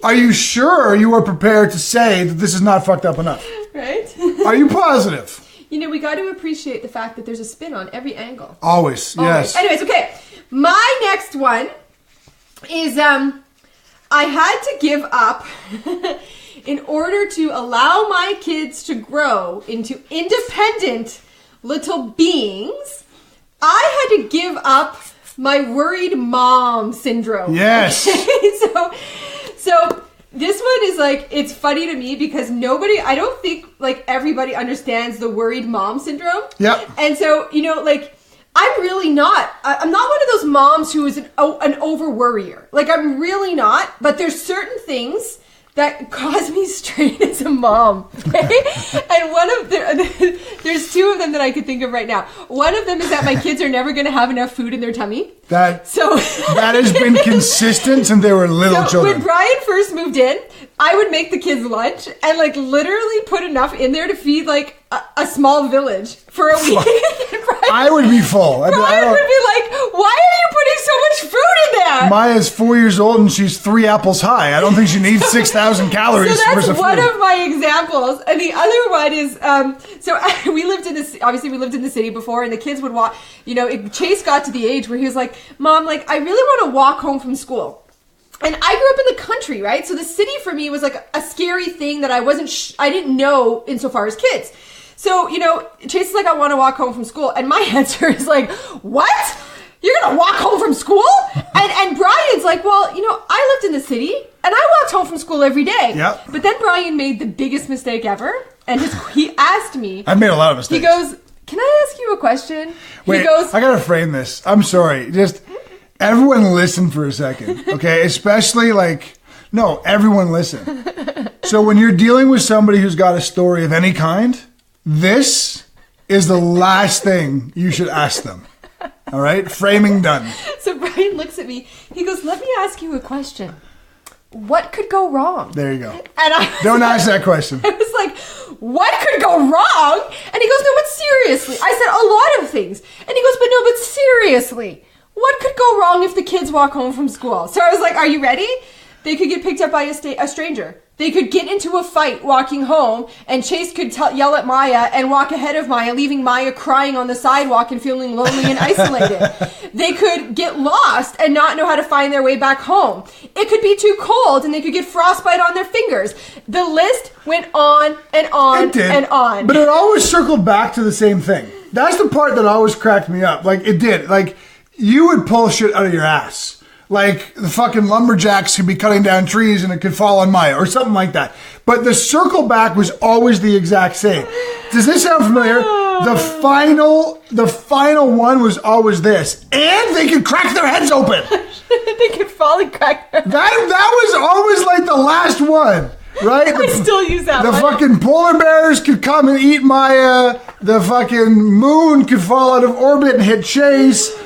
Are you sure you are prepared to say that this is not fucked up enough? Right? Are you positive? You know, we got to appreciate the fact that there's a spin on every angle. Always, yes. Anyways, okay. My next one is I had to give up in order to allow my kids to grow into independent little beings. I had to give up my worried mom syndrome. Yes. Okay? So this one is like, it's funny to me because I don't think like everybody understands the worried mom syndrome. Yep. And so, you know, like, I'm really not. I'm not one of those moms who is an over worrier. Like, I'm really not. But there's certain things that cause me strain as a mom. Okay? And there's two of them that I could think of right now. One of them is that my kids are never going to have enough food in their tummy. That has been consistent since they were little children. When Brian first moved in, I would make the kids lunch and like literally put enough in there to feed like a small village for a week. I would be full. Brian would be like, why are you putting so much food in there? Maya's 4 years old and she's 3 apples high. I don't think she needs 6,000 calories. So that's one of my examples. And the other one is, we lived in the city before, and the kids would walk, you know, Chase got to the age where he was like, Mom, like, I really want to walk home from school. And I grew up in the country, right? So the city for me was like a scary thing that I didn't know insofar as kids. So, you know, Chase is like, I want to walk home from school. And my answer is like, what? You're going to walk home from school? And Brian's like, well, you know, I lived in the city and I walked home from school every day. Yep. But then Brian made the biggest mistake ever. And he asked me. I've made a lot of mistakes. He goes, can I ask you a question? Wait, he goes, I got to frame this. I'm sorry. Just everyone listen for a second, okay? Especially everyone listen. So when you're dealing with somebody who's got a story of any kind, this is the last thing you should ask them. All right? Framing done. So Brian looks at me. He goes, let me ask you a question. What could go wrong? There you go. And Don't ask that question. I was like, what could go wrong? And he goes, no, but seriously. I said, a lot of things. And he goes, but seriously. What could go wrong if the kids walk home from school? So I was like, are you ready? They could get picked up by a stranger. They could get into a fight walking home, and Chase could yell at Maya and walk ahead of Maya, leaving Maya crying on the sidewalk and feeling lonely and isolated. They could get lost and not know how to find their way back home. It could be too cold, and they could get frostbite on their fingers. The list went on and on and on. But it always circled back to the same thing. That's the part that always cracked me up. Like, it did. Like, you would pull shit out of your ass. Like, the fucking lumberjacks could be cutting down trees and it could fall on Maya or something like that. But the circle back was always the exact same. Does this sound familiar? The final one was always this. And they could crack their heads open. They could fall and crack their heads. That was always like the last one. Right? I still use that The one. fucking polar bears could come and eat my, the fucking moon could fall out of orbit and hit Chase.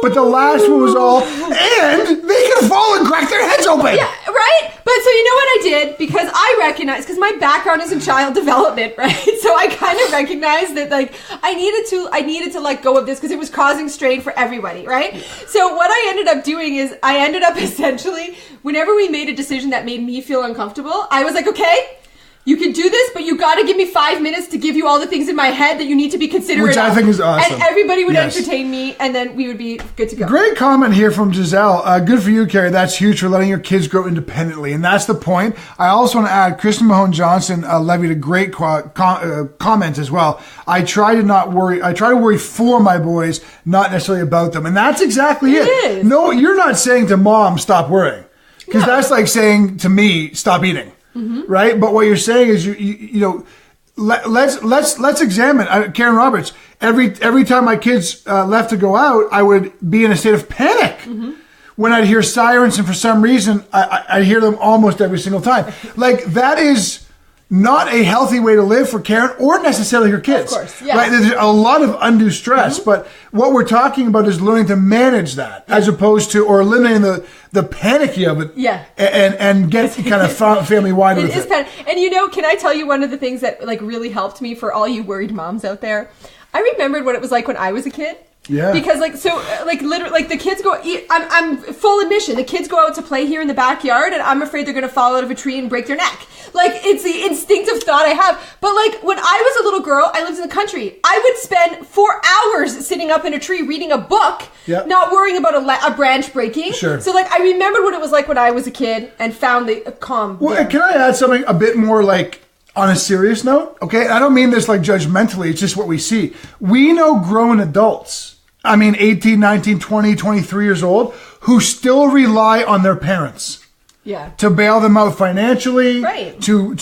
But the last one was all, and they could fall and crack their heads open. Yeah, right? But so you know what I did? Because I recognize, because my background is in child development, right? So I kind of recognized that, like, I needed to let go of this because it was causing strain for everybody, right? So what I ended up doing is I ended up essentially, whenever we made a decision that made me feel uncomfortable, I was like, okay, you can do this, but you got to give me 5 minutes to give you all the things in my head that you need to be considerate Which I of. think is awesome. And everybody would Yes. entertain me, and then we would be good to go. Great comment here from Giselle. Good for you, Carrie. That's huge for letting your kids grow independently. And that's the point. I also want to add, Kristen Mahone-Johnson levied a great comment as well. I try to worry for my boys, not necessarily about them. And that's exactly it. is. No, you're not saying to mom, stop worrying. Because that's like saying to me, stop eating. Mm-hmm. Right? But what you're saying is, you know, let's examine. Karen Roberts, every time my kids left to go out, I would be in a state of panic. Mm-hmm. When I'd hear sirens, and for some reason, I'd hear them almost every single time. Like, that is not a healthy way to live for Karen or necessarily her kids. Of course, yeah. Right? There's a lot of undue stress, but what we're talking about is learning to manage that as opposed to, or eliminating the panicky of it. Yeah. And get kind of family-wide with it. And you know, can I tell you one of the things that like really helped me for all you worried moms out there? I remembered what it was like when I was a kid. Yeah. Because literally the kids go, I'm full admission. The kids go out to play here in the backyard and I'm afraid they're going to fall out of a tree and break their neck. Like, it's the instinctive thought I have. But like, when I was a little girl, I lived in the country. I would spend 4 hours sitting up in a tree reading a book, not worrying about a branch breaking. Sure. So like, I remembered what it was like when I was a kid and found the calm. Well, there. can I add something a bit more like on a serious note? Okay. I don't mean this like judgmentally. It's just what we see. We know grown adults, 18, 19, 20, 23 years old, who still rely on their parents. Yeah. To bail them out financially. Right. To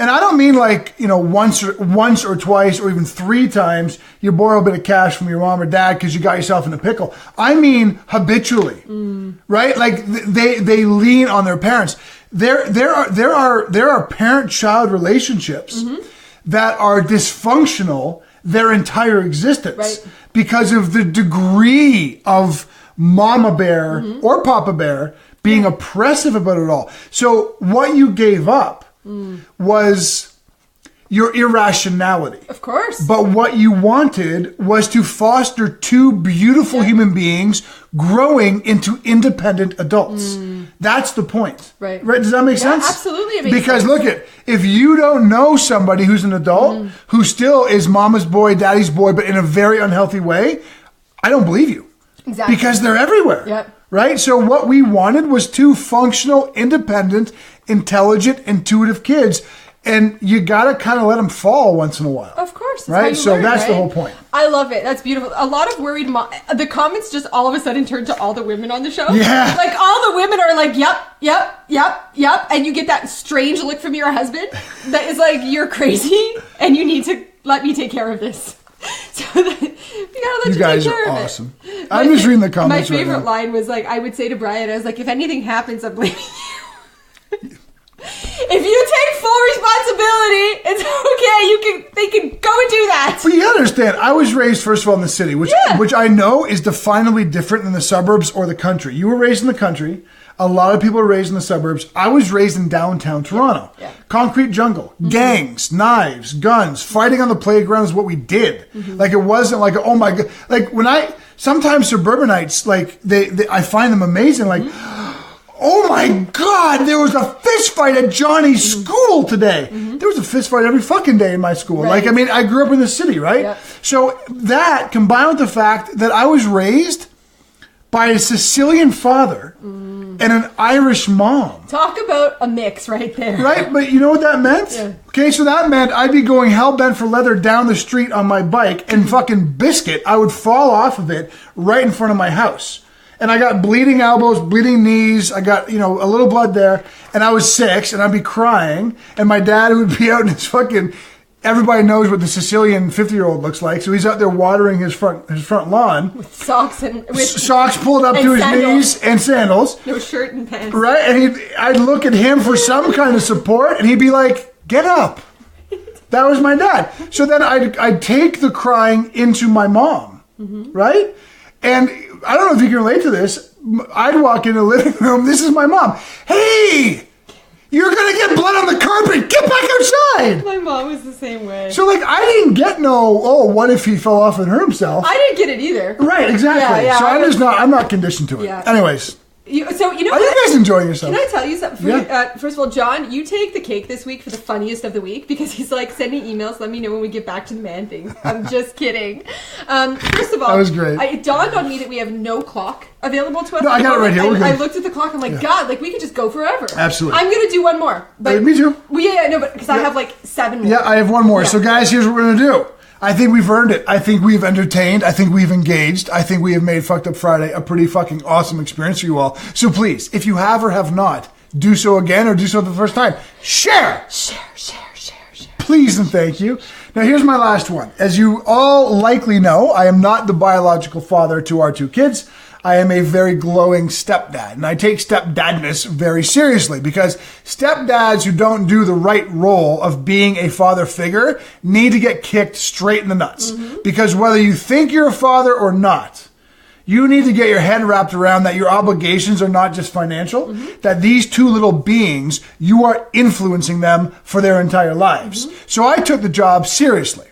and I don't mean like, once or twice or even 3 times you borrow a bit of cash from your mom or dad because you got yourself in a pickle. I mean habitually. Right? Like they lean on their parents. There are parent-child relationships that are dysfunctional their entire existence. Right. Because of the degree of mama bear or papa bear being oppressive about it all. So what you gave up was your irrationality. Of course. But what you wanted was to foster 2 beautiful human beings growing into independent adults. That's the point. Right. Does that make sense? Absolutely. It makes because sense. look, if you don't know somebody who's an adult who still is mama's boy, daddy's boy, but in a very unhealthy way, I don't believe you. Exactly. Because they're everywhere. Yep. Right? So what we wanted was 2 functional, independent, intelligent, intuitive kids. And you got to kind of let them fall once in a while. Of course. Right? So that's the whole point. I love it. That's beautiful. A lot of worried the comments just all of a sudden turned to all the women on the show. Yeah. Like all the women are like, yep. And you get that strange look from your husband that is like, you're crazy and you need to let me take care of this. So we gotta let you guys take care are of awesome. it. I'm just reading the comments My right favorite now. line was like, I would say to Brian, I was like, if anything happens, I'm blaming you. If you take full responsibility, it's okay. They can go and do that. But you understand, I was raised, first of all, in the city, which I know is definably different than the suburbs or the country. You were raised in the country. A lot of people are raised in the suburbs. I was raised in downtown Toronto. Yeah. Concrete jungle, gangs, knives, guns, fighting on the playground is what we did. Like, it wasn't like, oh my God. Like, sometimes suburbanites, like, I find them amazing. Like, oh my God, there was a fist fight at Johnny's school today. There was a fist fight every fucking day in my school. Right. Like, I grew up in the city, right? Yep. So that, combined with the fact that I was raised by a Sicilian father and an Irish mom. Talk about a mix right there. Right? But you know what that meant? Yeah. Okay, so that meant I'd be going hell-bent for leather down the street on my bike and fucking biscuit. I would fall off of it right in front of my house. And I got bleeding elbows, bleeding knees. I got, a little blood there. And I was 6 and I'd be crying. And my dad would be out in his fucking everybody knows what the Sicilian 50-year-old looks like. So he's out there watering his front lawn. With socks and... Socks pulled up to his knees and sandals. No shirt and pants. Right? And I'd look at him for some kind of support, and he'd be like, get up. That was my dad. So then I'd take the crying into my mom. Right? And I don't know if you can relate to this. I'd walk in the living room. This is my mom. Hey! You're going to get blood on the carpet. Get back outside. My mom was the same way. So, like, I didn't get what if he fell off and hurt himself? I didn't get it either. Right, exactly. Yeah, so I'm not conditioned to it. Yeah. Anyways. Are you guys enjoying yourself? Can I tell you something? First of all, John, you take the cake this week for the funniest of the week because he's like sending emails. Let me know when we get back to the man thing. I'm just kidding. First of all, that was great. It dawned on me that we have no clock available to us. No, I got it right here. We're good. I looked at the clock. I'm like, God, like we could just go forever. Absolutely. I'm gonna do one more. But me too. Because I have like 7 more. Yeah, I have one more. Yeah. So, guys, here's what we're gonna do. I think we've earned it. I think we've entertained. I think we've engaged. I think we have made Fucked Up Friday a pretty fucking awesome experience for you all. So please, if you have or have not, do so again or do so for the first time. Share! Share. Please and thank you. Now here's my last one. As you all likely know, I am not the biological father to our 2 kids. I am a very glowing stepdad, and I take stepdadness very seriously because stepdads who don't do the right role of being a father figure need to get kicked straight in the nuts. Because whether you think you're a father or not, you need to get your head wrapped around that your obligations are not just financial, that these 2 little beings, you are influencing them for their entire lives. So I took the job seriously,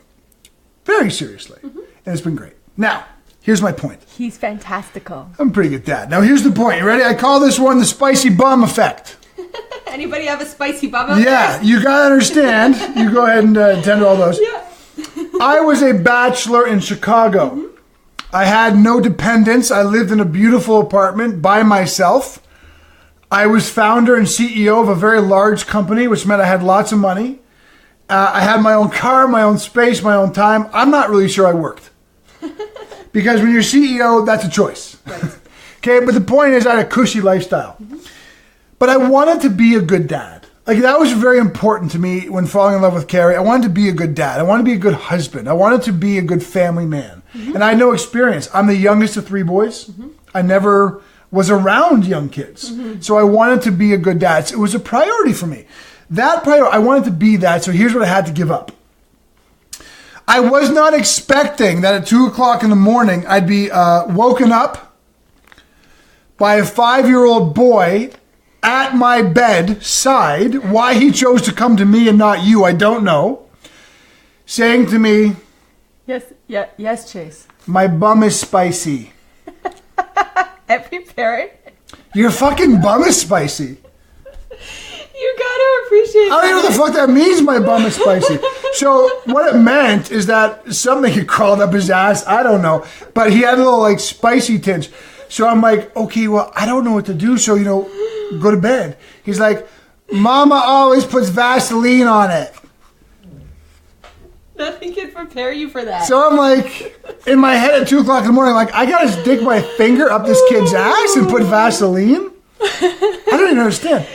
very seriously, and it's been great. Now, here's my point. He's fantastical. I'm a pretty good dad. Now, here's the point. You ready? I call this one the spicy bum effect. Anybody have a spicy bum out there? Yeah, you got to understand. You go ahead and attend to all those. Yeah. I was a bachelor in Chicago. I had no dependents. I lived in a beautiful apartment by myself. I was founder and CEO of a very large company, which meant I had lots of money. I had my own car, my own space, my own time. I'm not really sure I worked. Because when you're CEO, that's a choice. Right. Okay, but the point is I had a cushy lifestyle. But I wanted to be a good dad. Like, that was very important to me when falling in love with Carrie. I wanted to be a good dad. I wanted to be a good husband. I wanted to be a good family man. And I had no experience. I'm the youngest of 3 boys. I never was around young kids. So I wanted to be a good dad. So it was a priority for me. I wanted to be that, so here's what I had to give up. I was not expecting that at 2 o'clock in the morning, I'd be woken up by a 5-year-old boy at my bedside. Why he chose to come to me and not you, I don't know. Saying to me, Yes, Chase. my bum is spicy. Every parent. Your fucking bum is spicy. You gotta appreciate I don't even know what the fuck that means, my bum is spicy. So what it meant is that something had crawled up his ass. I don't know. But he had a little like spicy tinge. So I'm like, okay, well, I don't know what to do. So, go to bed. He's like, Mama always puts Vaseline on it. Nothing can prepare you for that. So I'm like, in my head at 2 o'clock in the morning, like, I gotta stick my finger up this kid's ass and put Vaseline? I don't even understand.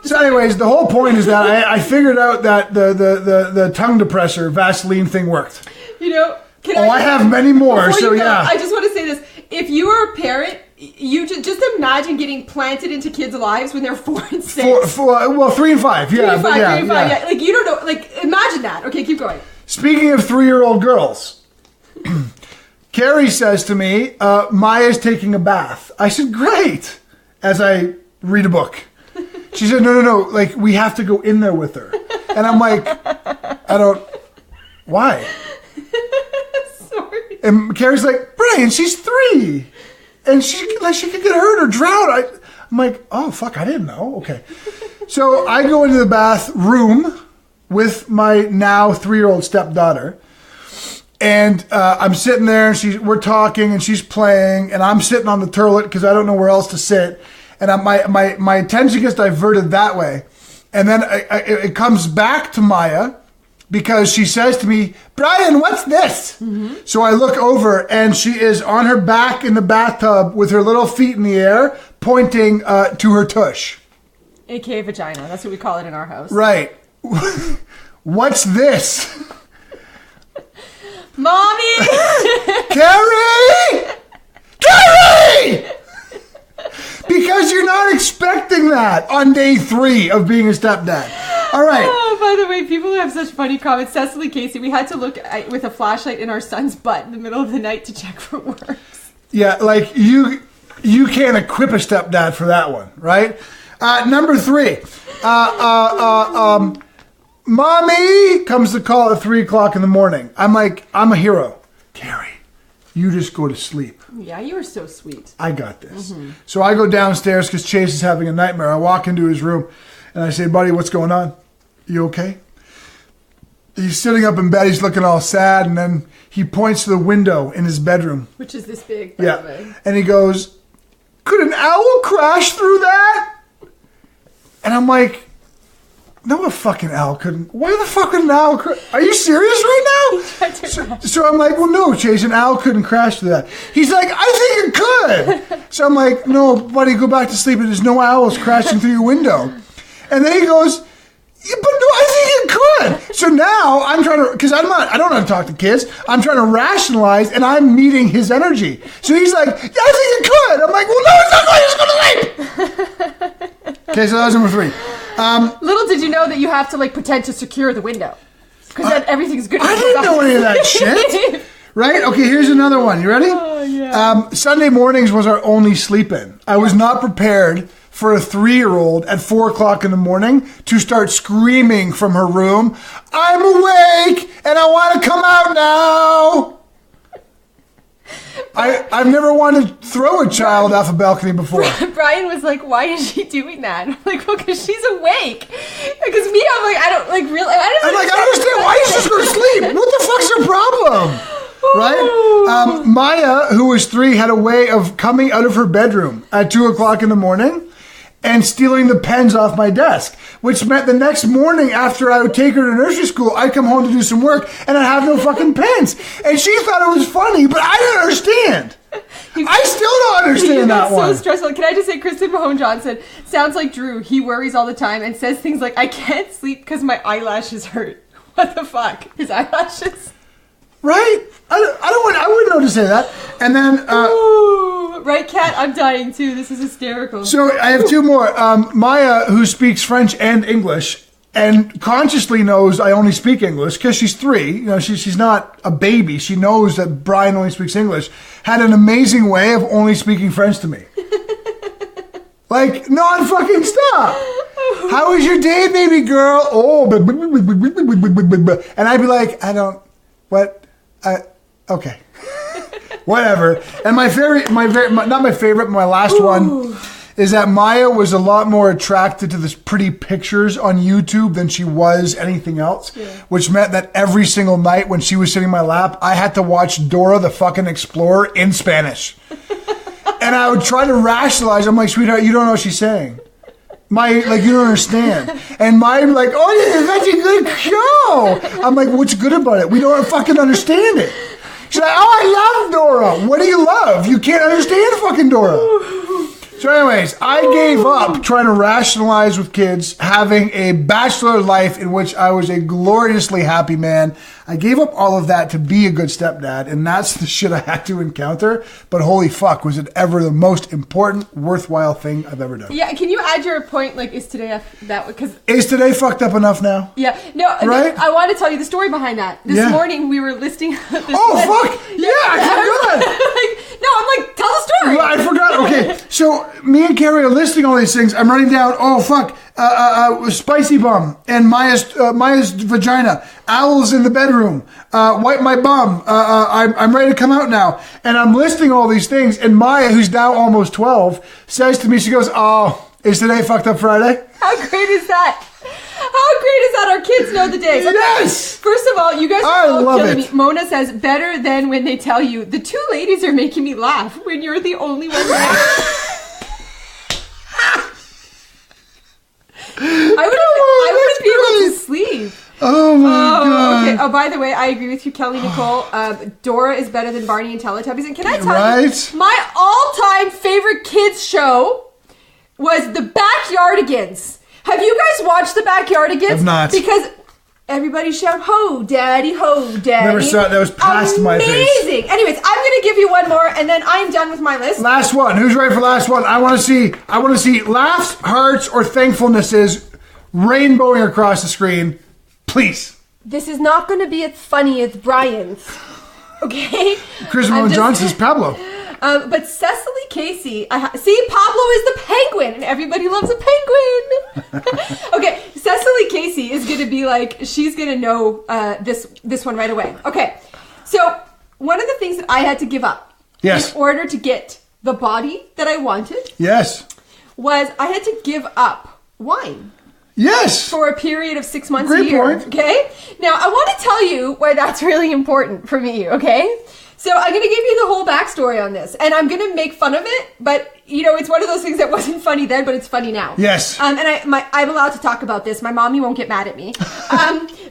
So anyways, the whole point is that I figured out that the tongue depressor Vaseline thing worked. I have many more, so yeah. I just want to say this. If you are a parent, you just imagine getting planted into kids' lives when they're 4 and 6. 3 and 5, yeah. 3 and 5, yeah. Like, you don't know, like, imagine that. Okay, keep going. Speaking of 3-year-old girls, Carrie says to me, Maya's taking a bath. I said, great, as I read a book. She said, no, like, we have to go in there with her. And I'm like, why? Sorry. And Carrie's like, Brian, she's 3. And she could get hurt or drown. I'm like, oh, fuck, I didn't know. Okay. So I go into the bathroom with my now 3-year-old stepdaughter. And I'm sitting there, and we're talking, and she's playing, and I'm sitting on the toilet because I don't know where else to sit. And my attention gets diverted that way. And then it comes back to Maya because she says to me, Brian, what's this? So I look over, and she is on her back in the bathtub with her little feet in the air, pointing to her tush. AKA vagina. That's what we call it in our house. Right. What's this? Mommy! Carrie! Carrie! Because you're not expecting that on day 3 of being a stepdad. All right. Oh, by the way, people have such funny comments. Cecily Casey, we had to look with a flashlight in our son's butt in the middle of the night to check for worms. Yeah, like you can't equip a stepdad for that one, right? Number 3. Mommy comes to call at 3 o'clock in the morning. I'm like, I'm a hero. Carrie, you just go to sleep. Yeah, you were so sweet. I got this. Mm-hmm. So I go downstairs because Chase is having a nightmare. I walk into his room and I say, buddy, what's going on? You okay? He's sitting up in bed. He's looking all sad. And then he points to the window in his bedroom. Which is this big, by the way. And he goes, could an owl crash through that? And I'm like, no, a fucking owl couldn't. Why the fuck would an owl crash? Are you serious right now? So I'm like, well, no, Chase, an owl couldn't crash through that. He's like, I think it could. So I'm like, no, buddy, go back to sleep. There's no owls crashing through your window. And then he goes, yeah, but no, I think it could. So now I'm trying to, because I don't know how to talk to kids. I'm trying to rationalize, and I'm meeting his energy. So he's like, yeah, I think it could. I'm like, well, no, it's not going. Just go to sleep. Okay, so that was number 3. Little did you know that you have to pretend to secure the window, because then everything's good. I didn't know any of that shit. Right? Okay, here's another one. You ready? Oh, yeah. Sunday mornings was our only sleep-in. I was not prepared for a 3-year-old at 4 o'clock in the morning to start screaming from her room, I'm awake and I want to come out now. I've never wanted to throw a child off a balcony before. Brian was like, why is she doing that? I'm like, well, because she's awake. Because me, I'm like, I don't understand why you just go to sleep. What the fuck's your problem? Right? Maya, who was 3, had a way of coming out of her bedroom at 2 o'clock in the morning and stealing the pens off my desk, which meant the next morning after I would take her to nursery school, I'd come home to do some work and I'd have no fucking pens. And she thought it was funny, but I didn't understand. I still don't understand that one. So stressful. Can I just say, Kristen Mahone Johnson sounds like Drew. He worries all the time and says things like, I can't sleep because my eyelashes hurt. What the fuck? His eyelashes? Right? I wouldn't know to say that. And then... Ooh, right, Kat? I'm dying too. This is hysterical. So I have 2 more. Maya, who speaks French and English, and consciously knows I only speak English because she's 3. You know, she's not a baby. She knows that Brian only speaks English. Had an amazing way of only speaking French to me. Like, non-fucking stop. How was your day, baby girl? Oh, and I'd be like, I don't... What? Okay. Whatever. And my last one is that Maya was a lot more attracted to the pretty pictures on YouTube than she was anything else, which meant that every single night when she was sitting in my lap, I had to watch Dora the fucking Explorer in Spanish. And I would try to rationalize. I'm like, sweetheart, you don't know what she's saying. You don't understand. And like, oh, yeah, that's a good show. I'm like, what's good about it? We don't fucking understand it. She's like, oh, I love Dora. What do you love? You can't understand fucking Dora. So anyways, I gave up trying to rationalize with kids, having a bachelor life in which I was a gloriously happy man. I gave up all of that to be a good stepdad, and that's the shit I had to encounter. But holy fuck, was it ever the most important, worthwhile thing I've ever done. Yeah, can you add your point, is today Is today fucked up enough now? Yeah, no, right? I want to tell you the story behind that. This morning we were listing this fuck! Yeah, I forgot! No, I'm like, tell the story! Well, I forgot, okay. So, me and Carrie are listing all these things. I'm writing down, spicy bum, and Maya's vagina, owls in the bedroom, wipe my bum, I'm ready to come out now. And I'm listing all these things, and Maya, who's now almost 12, says to me, she goes, oh, is today fucked up Friday? How great is that? How great is that? Our kids know the days. Yes! First of all, you guys are all killing me. Mona says, better than when they tell you, the 2 ladies are making me laugh when you're the only one there. I wouldn't be able to sleep. Oh my God. Okay. Oh, by the way, I agree with you, Kelly Nicole. Dora is better than Barney and Teletubbies. And can I tell you, my all-time favorite kids show was The Backyardigans. Have you guys watched The Backyardigans? I've not. Because Everybody shout, ho, daddy, ho, daddy. Never saw it. That was past my face. Amazing. Anyways, I'm going to give you one more, and then I'm done with my list. Last one. Who's ready for last one? I want to see laughs, hearts, or thankfulnesses rainbowing across the screen. Please. This is not going to be as funny as Brian's. Okay? Chris Malone Johnson's Pablo. But Cecily Casey, see, Pablo is the penguin, and everybody loves a penguin. Okay, Cecily Casey is going to be like, she's going to know this one right away. Okay, so one of the things that I had to give up in order to get the body that I wanted was I had to give up wine. Yes. For a period of 6 months Great a year. point. Okay? Now, I want to tell you why that's really important for me, okay? So I'm going to give you the whole backstory on this, and I'm going to make fun of it, but, you know, it's one of those things that wasn't funny then, but it's funny now. Yes. And I'm allowed to talk about this. My mommy won't get mad at me.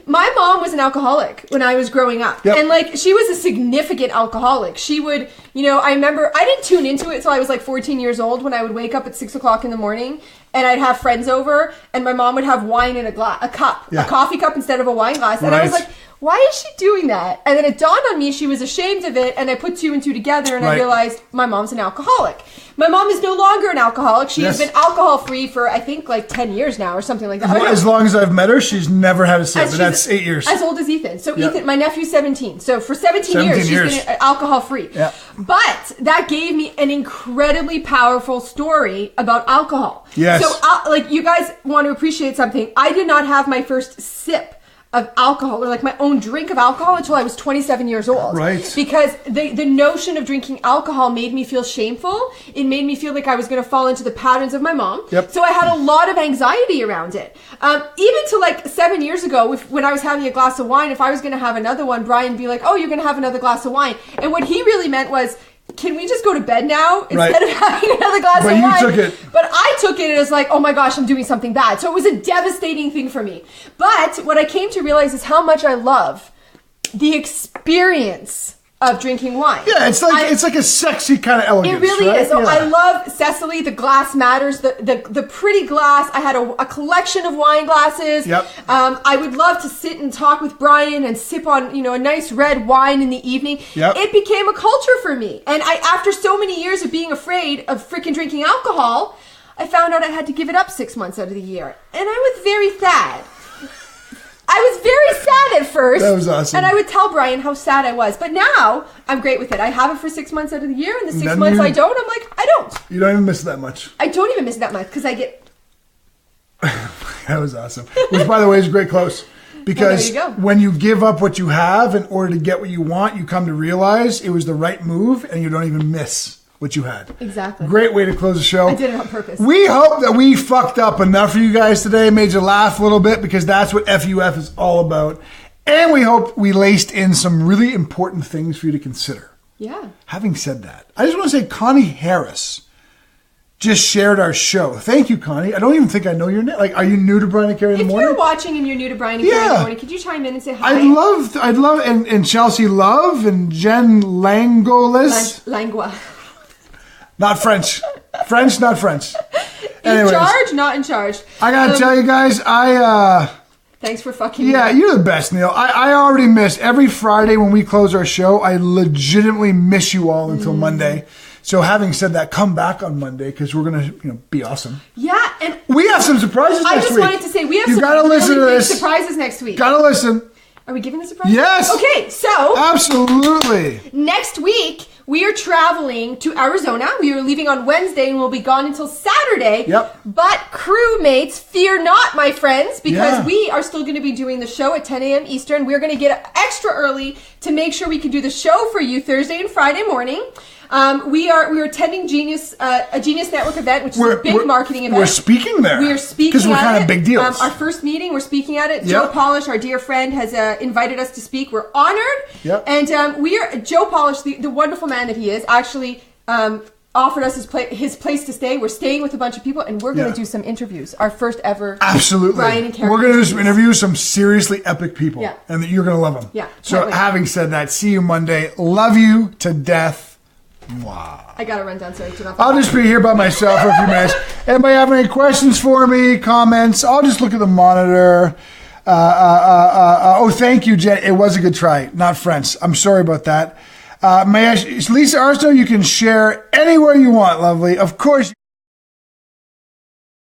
My mom was an alcoholic when I was growing up. Yep. And, like, she was a significant alcoholic. She would, you know, I remember, I didn't tune into it until I was, like, 14 years old when I would wake up at 6 o'clock in the morning, and I'd have friends over, and my mom would have wine in a cup, a coffee cup instead of a wine glass. And I was like, why is she doing that? And then it dawned on me she was ashamed of it, and I put two and two together, and I realized my mom's an alcoholic. My mom is no longer an alcoholic. She has been alcohol-free for, I think, like 10 years now or something like that. As long as I've met her, she's never had a sip, but that's 8 years. As old as Ethan. So Ethan, my nephew's 17. So for 17 years, she's been alcohol-free. Yeah. But that gave me an incredibly powerful story about alcohol. Yes. So, like, you guys want to appreciate something. I did not have my first sip of alcohol, or like my own drink of alcohol, until I was 27 years old. Right. Because the notion of drinking alcohol made me feel shameful. It made me feel like I was going to fall into the patterns of my mom. Yep. So I had a lot of anxiety around it. Even to like 7 years ago, when I was having a glass of wine, if I was going to have another one, Brian would be like, oh, you're going to have another glass of wine. And what he really meant was, can we just go to bed now instead of having another glass of wine? But you took it. But I took it as like, oh my gosh, I'm doing something bad. So it was a devastating thing for me. But what I came to realize is how much I love the experience of drinking wine. Yeah, it's like a sexy kind of elegance. It really right? is. So I love Cecily. The glass matters. The pretty glass. I had a collection of wine glasses. Yep. I would love to sit and talk with Brian and sip on a nice red wine in the evening. Yep. It became a culture for me. And after so many years of being afraid of freaking drinking alcohol, I found out I had to give it up 6 months out of the year, and I was very sad. I was very sad at first. That was awesome. And I would tell Brian how sad I was. But now, I'm great with it. I have it for 6 months out of the year, and the 6 months I don't, I'm like, I don't. You don't even miss it that much. I don't even miss it that much, because I get... That was awesome. Which, by the way, is great close. Because when you give up what you have in order to get what you want, you come to realize it was the right move, and you don't even miss what you had. Exactly. Great way to close the show. I did it on purpose. We hope that we fucked up enough for you guys today, made you laugh a little bit, because that's what FUF is all about. And we hope we laced in some really important things for you to consider. Yeah. Having said that, I just want to say Connie Harris just shared our show. Thank you, Connie. I don't even think I know your name. Like, are you new to Brian and Carrie in the morning? If you're watching and you're new to Brian and Carrie in the morning, could you chime in and say hi? I'd love, and Chelsea Love and Jen Langolis. Langua. Not French. French, not French. In charge, not in charge. I gotta tell you guys, thanks for fucking me. Yeah, you're the best, Neil. I already miss every Friday when we close our show. I legitimately miss you all until Monday. So having said that, come back on Monday, because we're gonna, be awesome. Yeah, and we have some surprises next week. I just wanted to say we have some really big surprises next week. Gotta listen. Are we giving the surprise? Yes. Okay, so absolutely. Next week we are traveling to Arizona. We are leaving on Wednesday and we'll be gone until Saturday. Yep. But crewmates, fear not, my friends, because we are still going to be doing the show at 10 a.m. Eastern. We're going to get extra early to make sure we can do the show for you Thursday and Friday morning. We are attending a Genius Network event, which is a big marketing event. We're speaking there. We are speaking because we're kind of big deals. Our first meeting, we're speaking at it. Yep. Joe Polish, our dear friend, has invited us to speak. We're honored. Yep. And Joe Polish, the wonderful man that he is, actually offered us his place to stay. We're staying with a bunch of people, and we're going to do some interviews. Our first ever. Absolutely. Brian and Carrie. We're going to do some interviews, some seriously epic people. Yeah. And you're going to love them. Yeah. So having said that, see you Monday. Love you to death. Wow. I got to run downstairs. I'll just be here by myself for a few minutes. Anybody have any questions for me, comments? I'll just look at the monitor. Oh, thank you, Jen. It was a good try. Not French. I'm sorry about that. Lisa Arsenault, you can share anywhere you want, lovely. Of course.